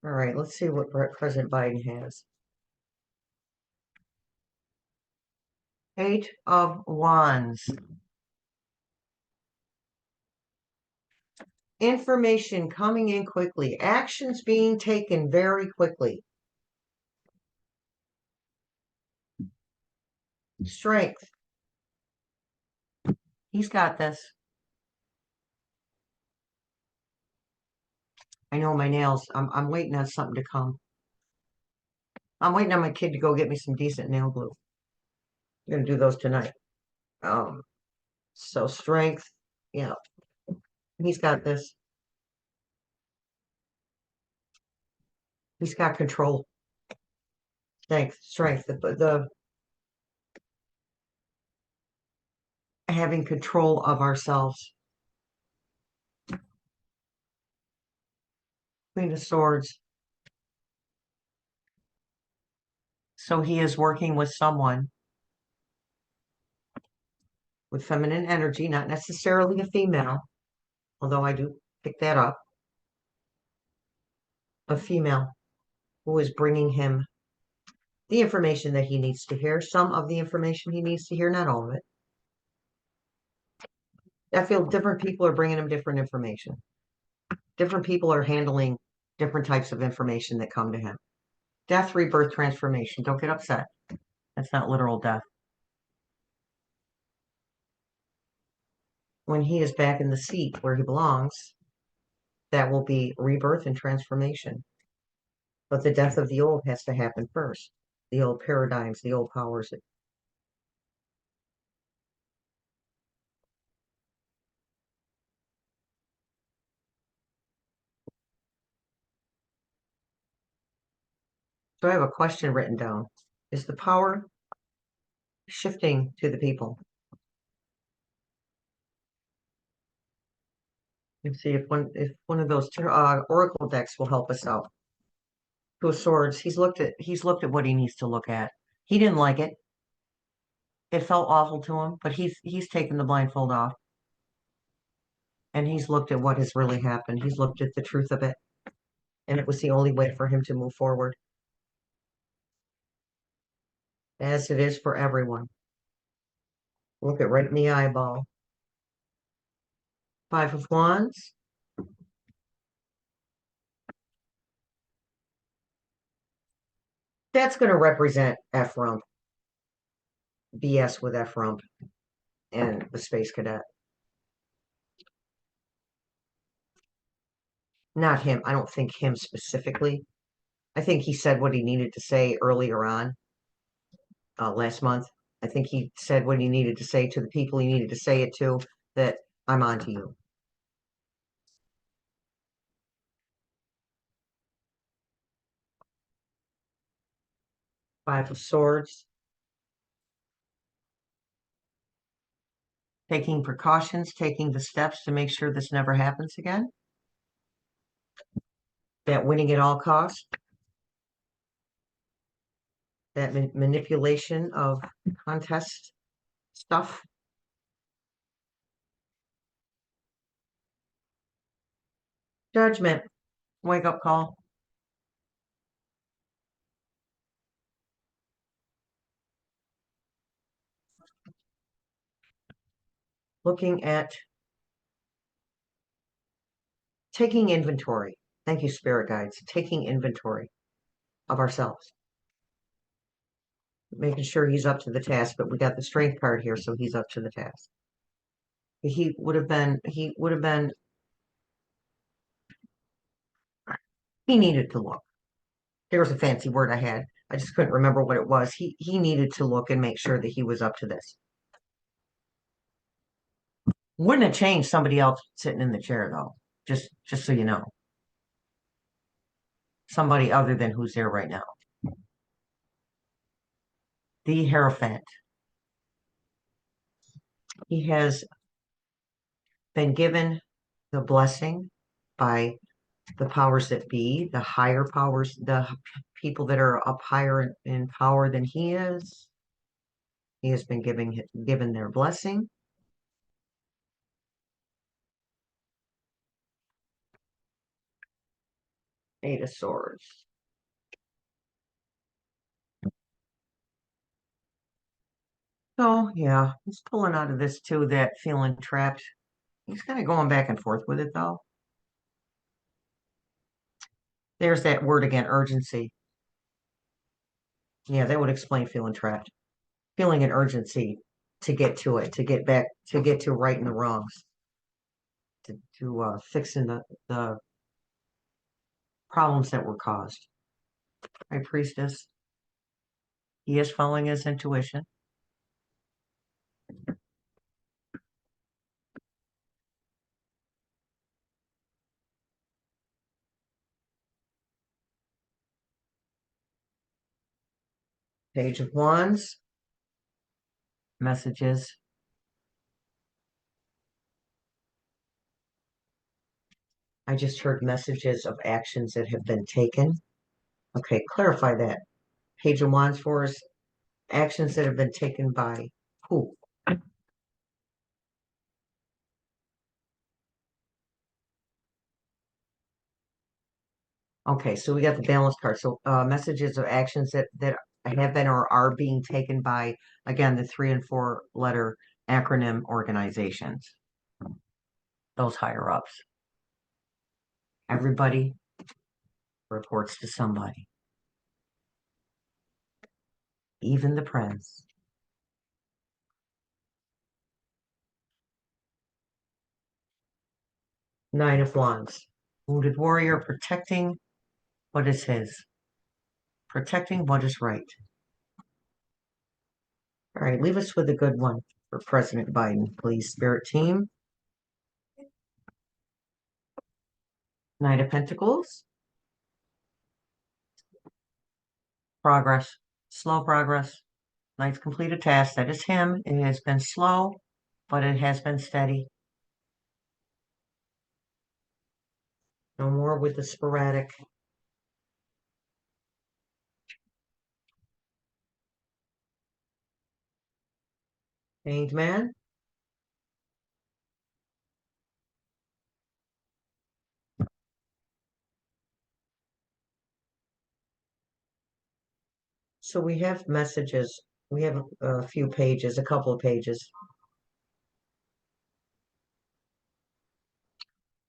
[SPEAKER 1] All right, let's see what President Biden has. Eight of Wands. Information coming in quickly. Actions being taken very quickly. Strength. He's got this. I know my nails. I'm waiting on something to come. I'm waiting on my kid to go get me some decent nail glue. I'm gonna do those tonight. Um, so strength, yeah, he's got this. He's got control. Strength. The having control of ourselves. Queen of Swords. So he is working with someone with feminine energy, not necessarily a female, although I do pick that up. A female who is bringing him the information that he needs to hear, some of the information he needs to hear, not all of it. I feel different people are bringing him different information. Different people are handling different types of information that come to him. Death, rebirth, transformation. Don't get upset. That's not literal death. When he is back in the seat where he belongs, that will be rebirth and transformation. But the death of the old has to happen first. The old paradigms, the old powers. So I have a question written down. Is the power shifting to the people? Let's see if one of those oracle decks will help us out. Two of Swords. He's looked at what he needs to look at. He didn't like it. It felt awful to him, but he's taken the blindfold off and he's looked at what has really happened. He's looked at the truth of it, and it was the only way for him to move forward, as it is for everyone. Look it right in the eyeball. Five of Wands. That's going to represent F rump, BS with F rump, and the Space Cadet. Not him. I don't think him specifically. I think he said what he needed to say earlier on, last month. I think he said what he needed to say to the people he needed to say it to, that I'm on to you. Five of Swords. Taking precautions, taking the steps to make sure this never happens again. That winning at all costs. That manipulation of contest stuff. Judgment. Wake up call. Looking at taking inventory. Thank you, spirit guides. Taking inventory of ourselves. Making sure he's up to the task, but we got the strength card here, so he's up to the task. He would have been, he needed to look. There was a fancy word I had. I just couldn't remember what it was. He needed to look and make sure that he was up to this. Wouldn't have changed somebody else sitting in the chair though. Just so you know. Somebody other than who's there right now. the Hierophant. He has been given the blessing by the powers that be, the higher powers, the people that are up higher in power than he is. He has been given their blessing. Eight of Swords. So yeah, he's pulling out of this too, that feeling trapped. He's kind of going back and forth with it though. There's that word again, urgency. Yeah, that would explain feeling trapped. Feeling an urgency to get to it, to get back, to get to righting the wrongs, to fixing the problems that were caused. High Priestess. He is following his intuition. Page of Wands. Messages. I just heard messages of actions that have been taken. Okay, clarify that. Page of Wands for us. Actions that have been taken by who? Okay, so we got the balance card. So messages of actions that have been or are being taken by, again, the 3 and 4 letter acronym organizations, those higher ups. Everybody reports to somebody, even the prince. Nine of Wands. Wounded warrior protecting what is his, protecting what is right. All right, leave us with a good one for President Biden, please, Spirit Team. Knight of Pentacles. Progress, slow progress. Knight's complete a task. That is him. It has been slow, but it has been steady. No more with the sporadic. Hanged Man. So we have messages. We have a few pages, a couple of pages.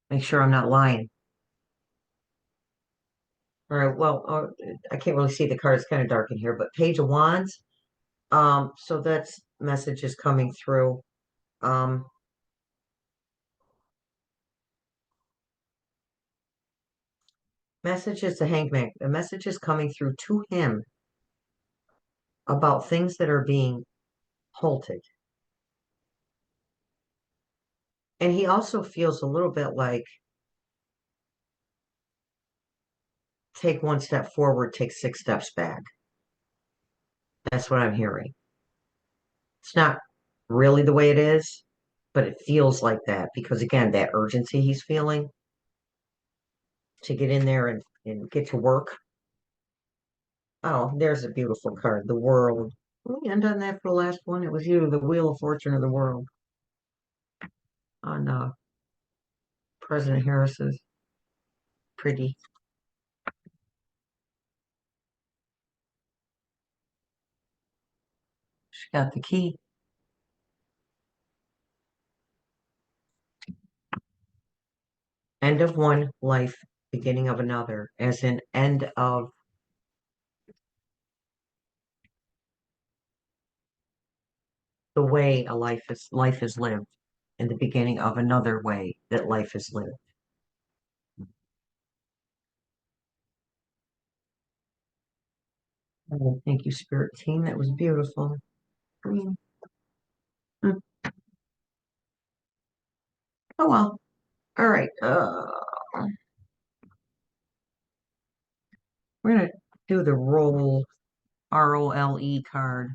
[SPEAKER 1] Make sure I'm not lying. All right, well, I can't really see the card. It's kind of dark in here, but Page of Wands. So that's messages coming through. Um, messages to Hangman. The messages coming through to him about things that are being halted. And he also feels a little bit like take one step forward, take 6 steps back. That's what I'm hearing. It's not really the way it is, but it feels like that because, again, that urgency he's feeling to get in there and get to work. Oh, there's a beautiful card. The World. We end on that for the last one. It was you, the Wheel of Fortune of the World on President Harris's pretty. She got the key. End of one life, beginning of another, as in end of the way a life is lived, and the beginning of another way that life is lived. Oh, thank you, Spirit Team. That was beautiful. Mm. Mm. Oh well. All right. We're gonna do the roll ROLE card.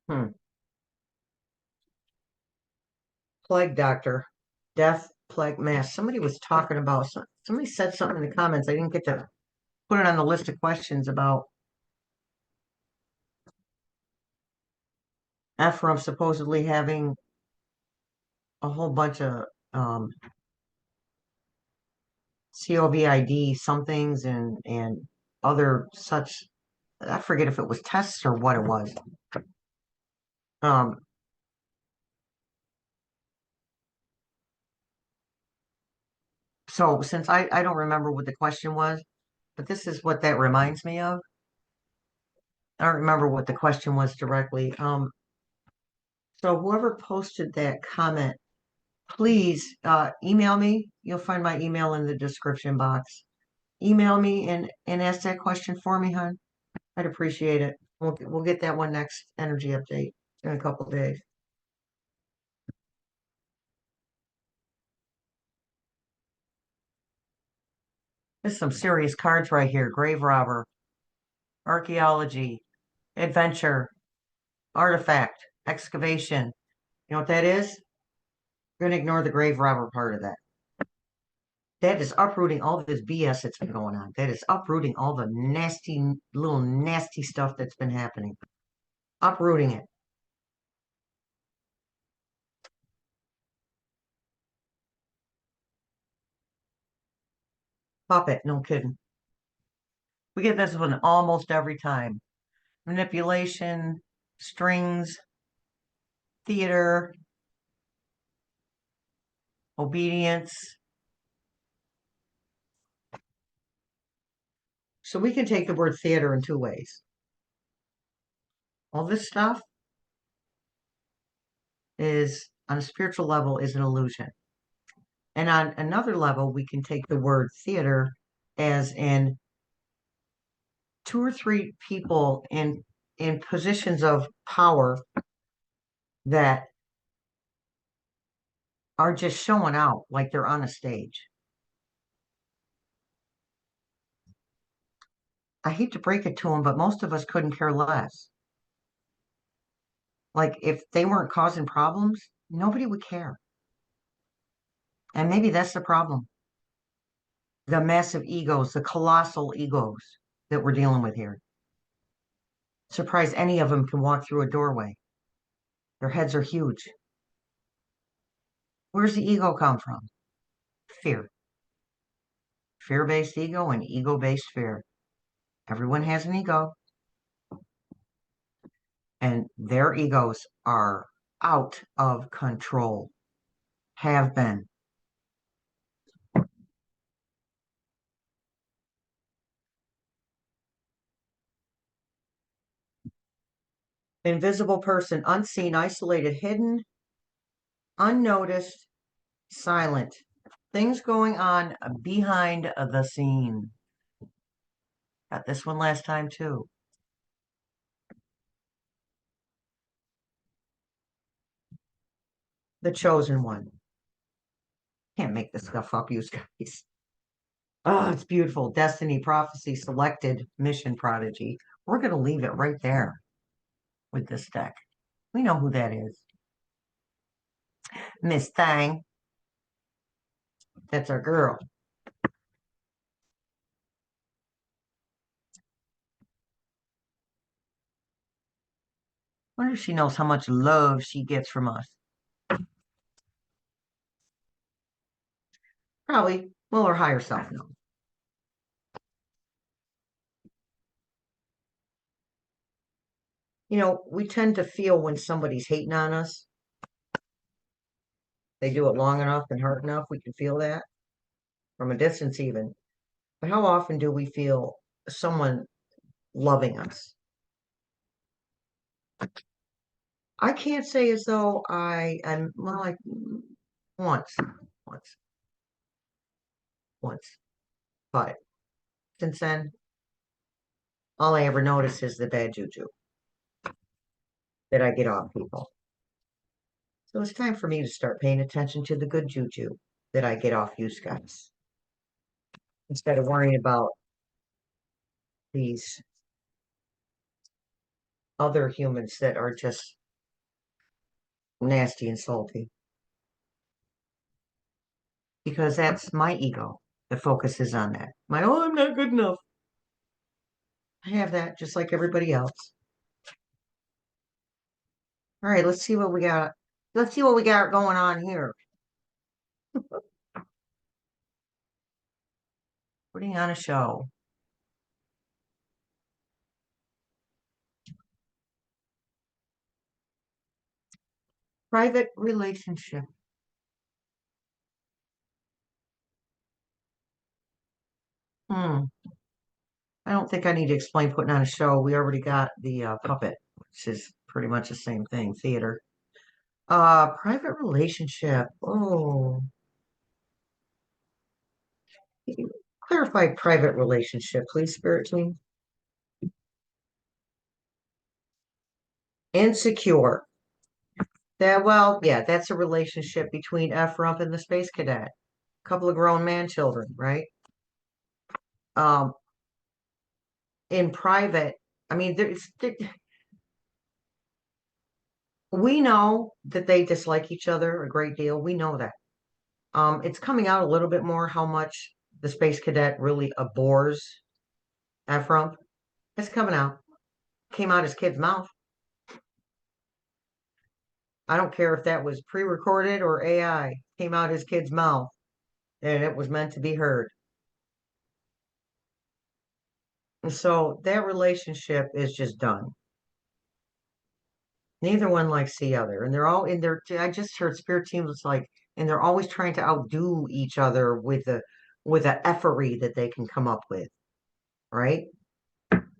[SPEAKER 1] Hmm. Plague doctor, death, plague, mass. Somebody was talking about, somebody said something in the comments. I didn't get to put it on the list of questions about Ephraim supposedly having a whole bunch of um, COVID somethings and other such. I forget if it was tests or what it was. Um, so since I don't remember what the question was, but this is what that reminds me of. I don't remember what the question was directly. So whoever posted that comment, please email me. You'll find my email in the description box. Email me and ask that question for me, hon. I'd appreciate it. We'll get that one next energy update in a couple of days. There's some serious cards right here. Grave robber, archaeology, adventure, artifact, excavation. You know what that is? You're gonna ignore the grave robber part of that. That is uprooting all this BS that's been going on. That is uprooting all the nasty, little nasty stuff that's been happening. Uprooting it. Puppet, no kidding. We get this one almost every time. Manipulation, strings, theater, obedience. So we can take the word theater in two ways. All this stuff is, on a spiritual level, is an illusion. And on another level, we can take the word theater as in two or three people in positions of power that are just showing out like they're on a stage. I hate to break it to them, but most of us couldn't care less. Like if they weren't causing problems, nobody would care. And maybe that's the problem. The massive egos, the colossal egos that we're dealing with here. Surprised any of them can walk through a doorway. Their heads are huge. Where's the ego come from? Fear. Fear-based ego and ego-based fear. Everyone has an ego, and their egos are out of control. Have been. Invisible person, unseen, isolated, hidden, unnoticed, silent. Things going on behind the scene. Got this one last time too. The chosen one. Can't make this stuff up, you guys. Oh, it's beautiful. Destiny, prophecy, selected, mission, prodigy. We're going to leave it right there with this deck. We know who that is. Miss Thang. That's our girl. Wonder if she knows how much love she gets from us. Probably. Well, her higher self knows. You know, we tend to feel when somebody's hating on us. They do it long enough and hard enough, we can feel that from a distance even. But how often do we feel someone loving us? I can't say as though I'm well, like once, once, once. But since then, all I ever notice is the bad juju that I get off people. So it's time for me to start paying attention to the good juju that I get off you guys instead of worrying about these other humans that are just nasty and salty, because that's my ego that focuses on that. Oh, I'm not good enough. I have that just like everybody else. All right, let's see what we got. Let's see what we got going on here. Putting on a show. Private relationship. Hmm. I don't think I need to explain putting on a show. We already got the puppet, which is pretty much the same thing, theater. Private relationship. Oh, clarify private relationship, please, Spirit Team. Insecure. That, well, yeah, that's a relationship between F Rump and the space cadet. Couple of grown man children, right? Um, in private, I mean, we know that they dislike each other a great deal. We know that. It's coming out a little bit more how much the space cadet really abhors Ephraim. It's coming out. Came out his kid's mouth. I don't care if that was pre-recorded or AI. Came out his kid's mouth, and it was meant to be heard. And so that relationship is just done. Neither one likes the other, and they're all in their. I just heard Spirit Team was like, and they're always trying to outdo each other with the effery that they can come up with, right?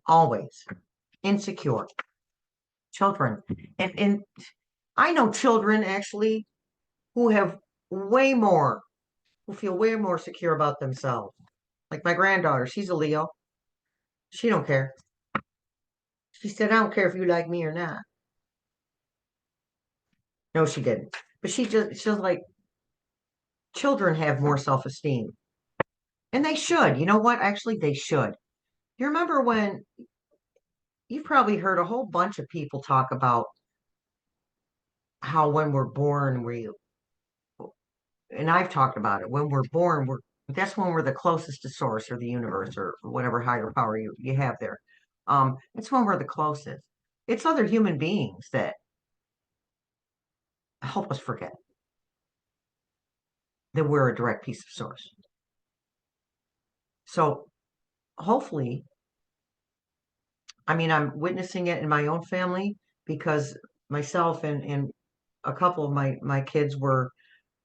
[SPEAKER 1] Always insecure children, and I know children actually who have way more, who feel way more secure about themselves. Like my granddaughter, she's a Leo. She don't care. She said, "I don't care if you like me or not." No, she didn't. But she's like, children have more self-esteem. And they should. You know what? Actually, they should. You remember when you've probably heard a whole bunch of people talk about how when we're born, and I've talked about it, when we're born, that's when we're the closest to source or the universe or whatever higher power you have there. It's when we're the closest. It's other human beings that help us forget that we're a direct piece of source. So hopefully, I mean, I'm witnessing it in my own family because myself and a couple of my kids were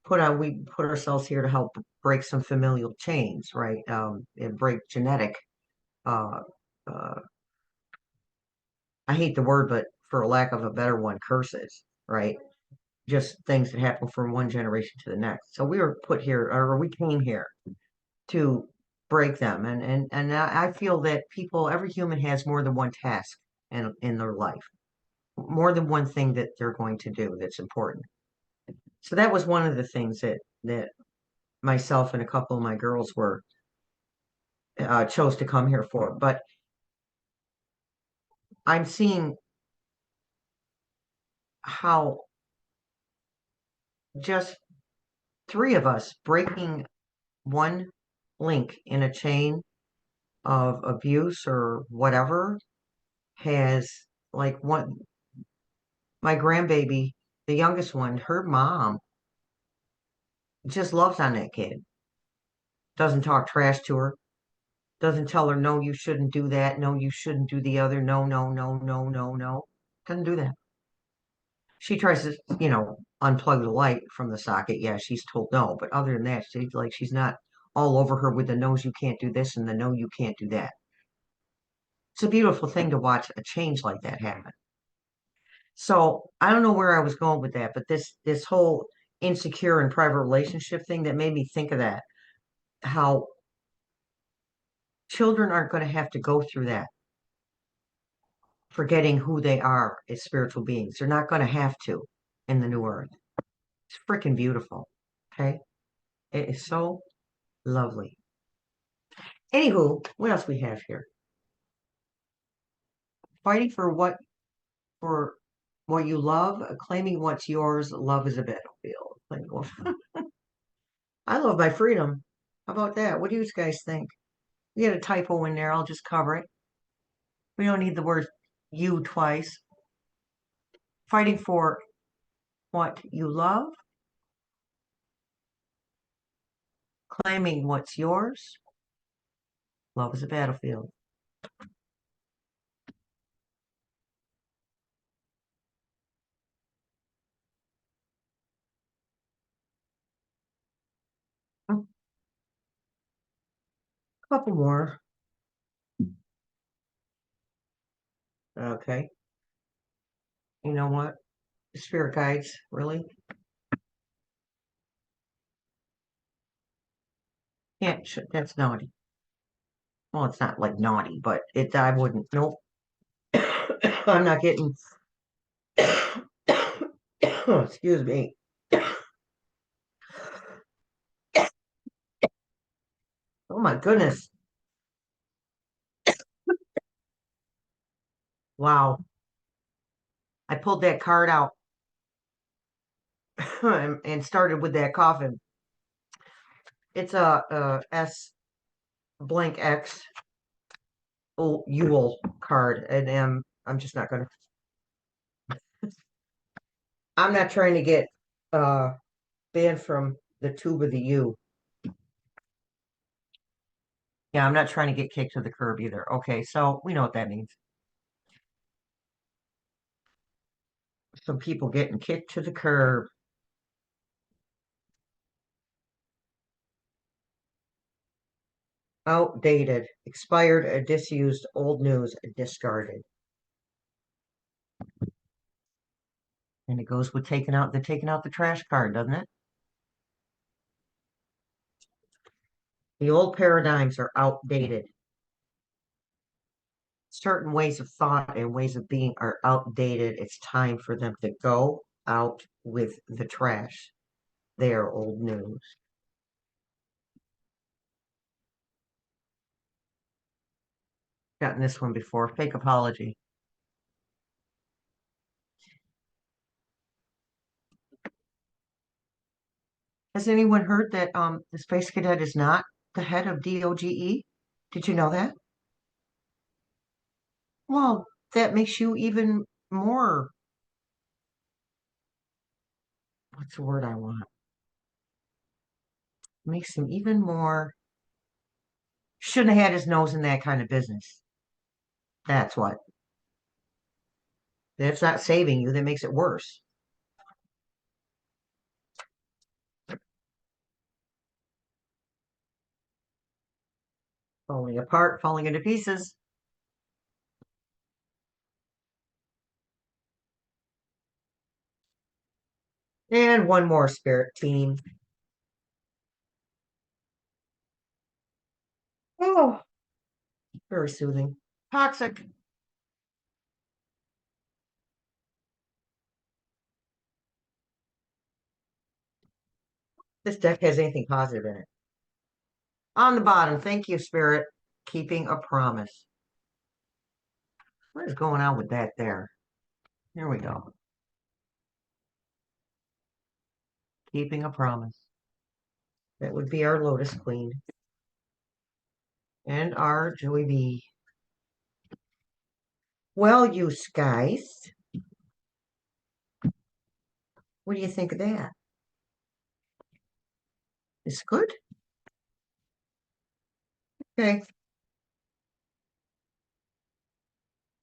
[SPEAKER 1] we put ourselves here to help break some familial chains, right? And break genetic, uh, uh, I hate the word, but for a lack of a better one, curses, right? Just things that happen from one generation to the next. So we were put here, or we came here to break them. And I feel that every human has more than one task in their life, more than one thing that they're going to do that's important. So that was one of the things that myself and a couple of my girls were chose to come here for. But I'm seeing how just three of us breaking one link in a chain of abuse or whatever has, like, one, my grandbaby, the youngest one, her mom just loves on that kid. Doesn't talk trash to her. Doesn't tell her, no, you shouldn't do that. No, you shouldn't do the other. No, no, no, no, no, no. Doesn't do that. She tries to, unplug the light from the socket. Yeah, she's told no. But other than that, she's not all over her with the no's you can't do this and the no you can't do that. It's a beautiful thing to watch a change like that happen. So I don't know where I was going with that, but this whole insecure and private relationship thing that made me think of that, how children aren't going to have to go through that, forgetting who they are as spiritual beings. They're not going to have to in the new earth. It's freaking beautiful. Okay. It is so lovely. Anywho, what else we have here? Fighting for what for what you love, claiming what's yours. Love is a battlefield. I love my freedom. How about that? What do you guys think? You get a typo in there, I'll just cover it. We don't need the word you twice. Fighting for what you love, claiming what's yours. Love is a battlefield. A couple more. Okay. You know what? Spirit guides, really? Can't, that's naughty. Well, it's not like naughty, but I wouldn't, nope. I'm not getting, excuse me. Oh my goodness. Wow. I pulled that card out and started with that coffin. It's a S blank X Yule card, and I'm just not gonna. I'm not trying to get uh banned from the tube of the U. Yeah, I'm not trying to get kicked to the curb either. Okay, so we know what that means. Some people getting kicked to the curb. Outdated, expired, disused, old news, discarded. And it goes with taking out the trash card, doesn't it? The old paradigms are outdated. Certain ways of thought and ways of being are outdated. It's time for them to go out with the trash. They are old news. Gotten this one before. Fake apology. Has anyone heard that the space cadet is not the head of DOGE? Did you know that? Well, that makes you even more, what's the word I want? Makes him even more, shouldn't have had his nose in that kind of business. That's what. That's not saving you, that makes it worse. Falling apart, falling into pieces. And one more spirit team. Oh, very soothing. Toxic. This deck has anything positive in it. On the bottom, thank you, Spirit. Keeping a promise. What is going on with that there? Here we go. Keeping a promise. That would be our Lotus Queen. And our Joey B. Well, you guys, what do you think of that? It's good? Okay.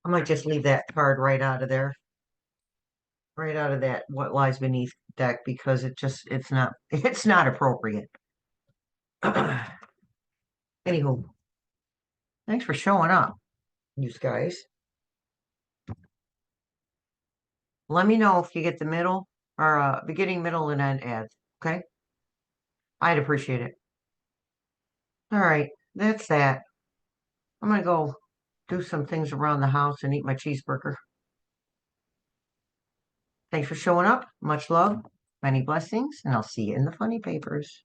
[SPEAKER 1] I might just leave that card right out of there. Right out of that what lies beneath deck because it's not it's not appropriate. Anywho, thanks for showing up, you guys. Let me know if you get the middle or beginning, middle, and end ads. Okay, I'd appreciate it. All right, that's that. I'm gonna go do some things around the house and eat my cheeseburger. Thanks for showing up. Much love, many blessings, and I'll see you in the funny papers.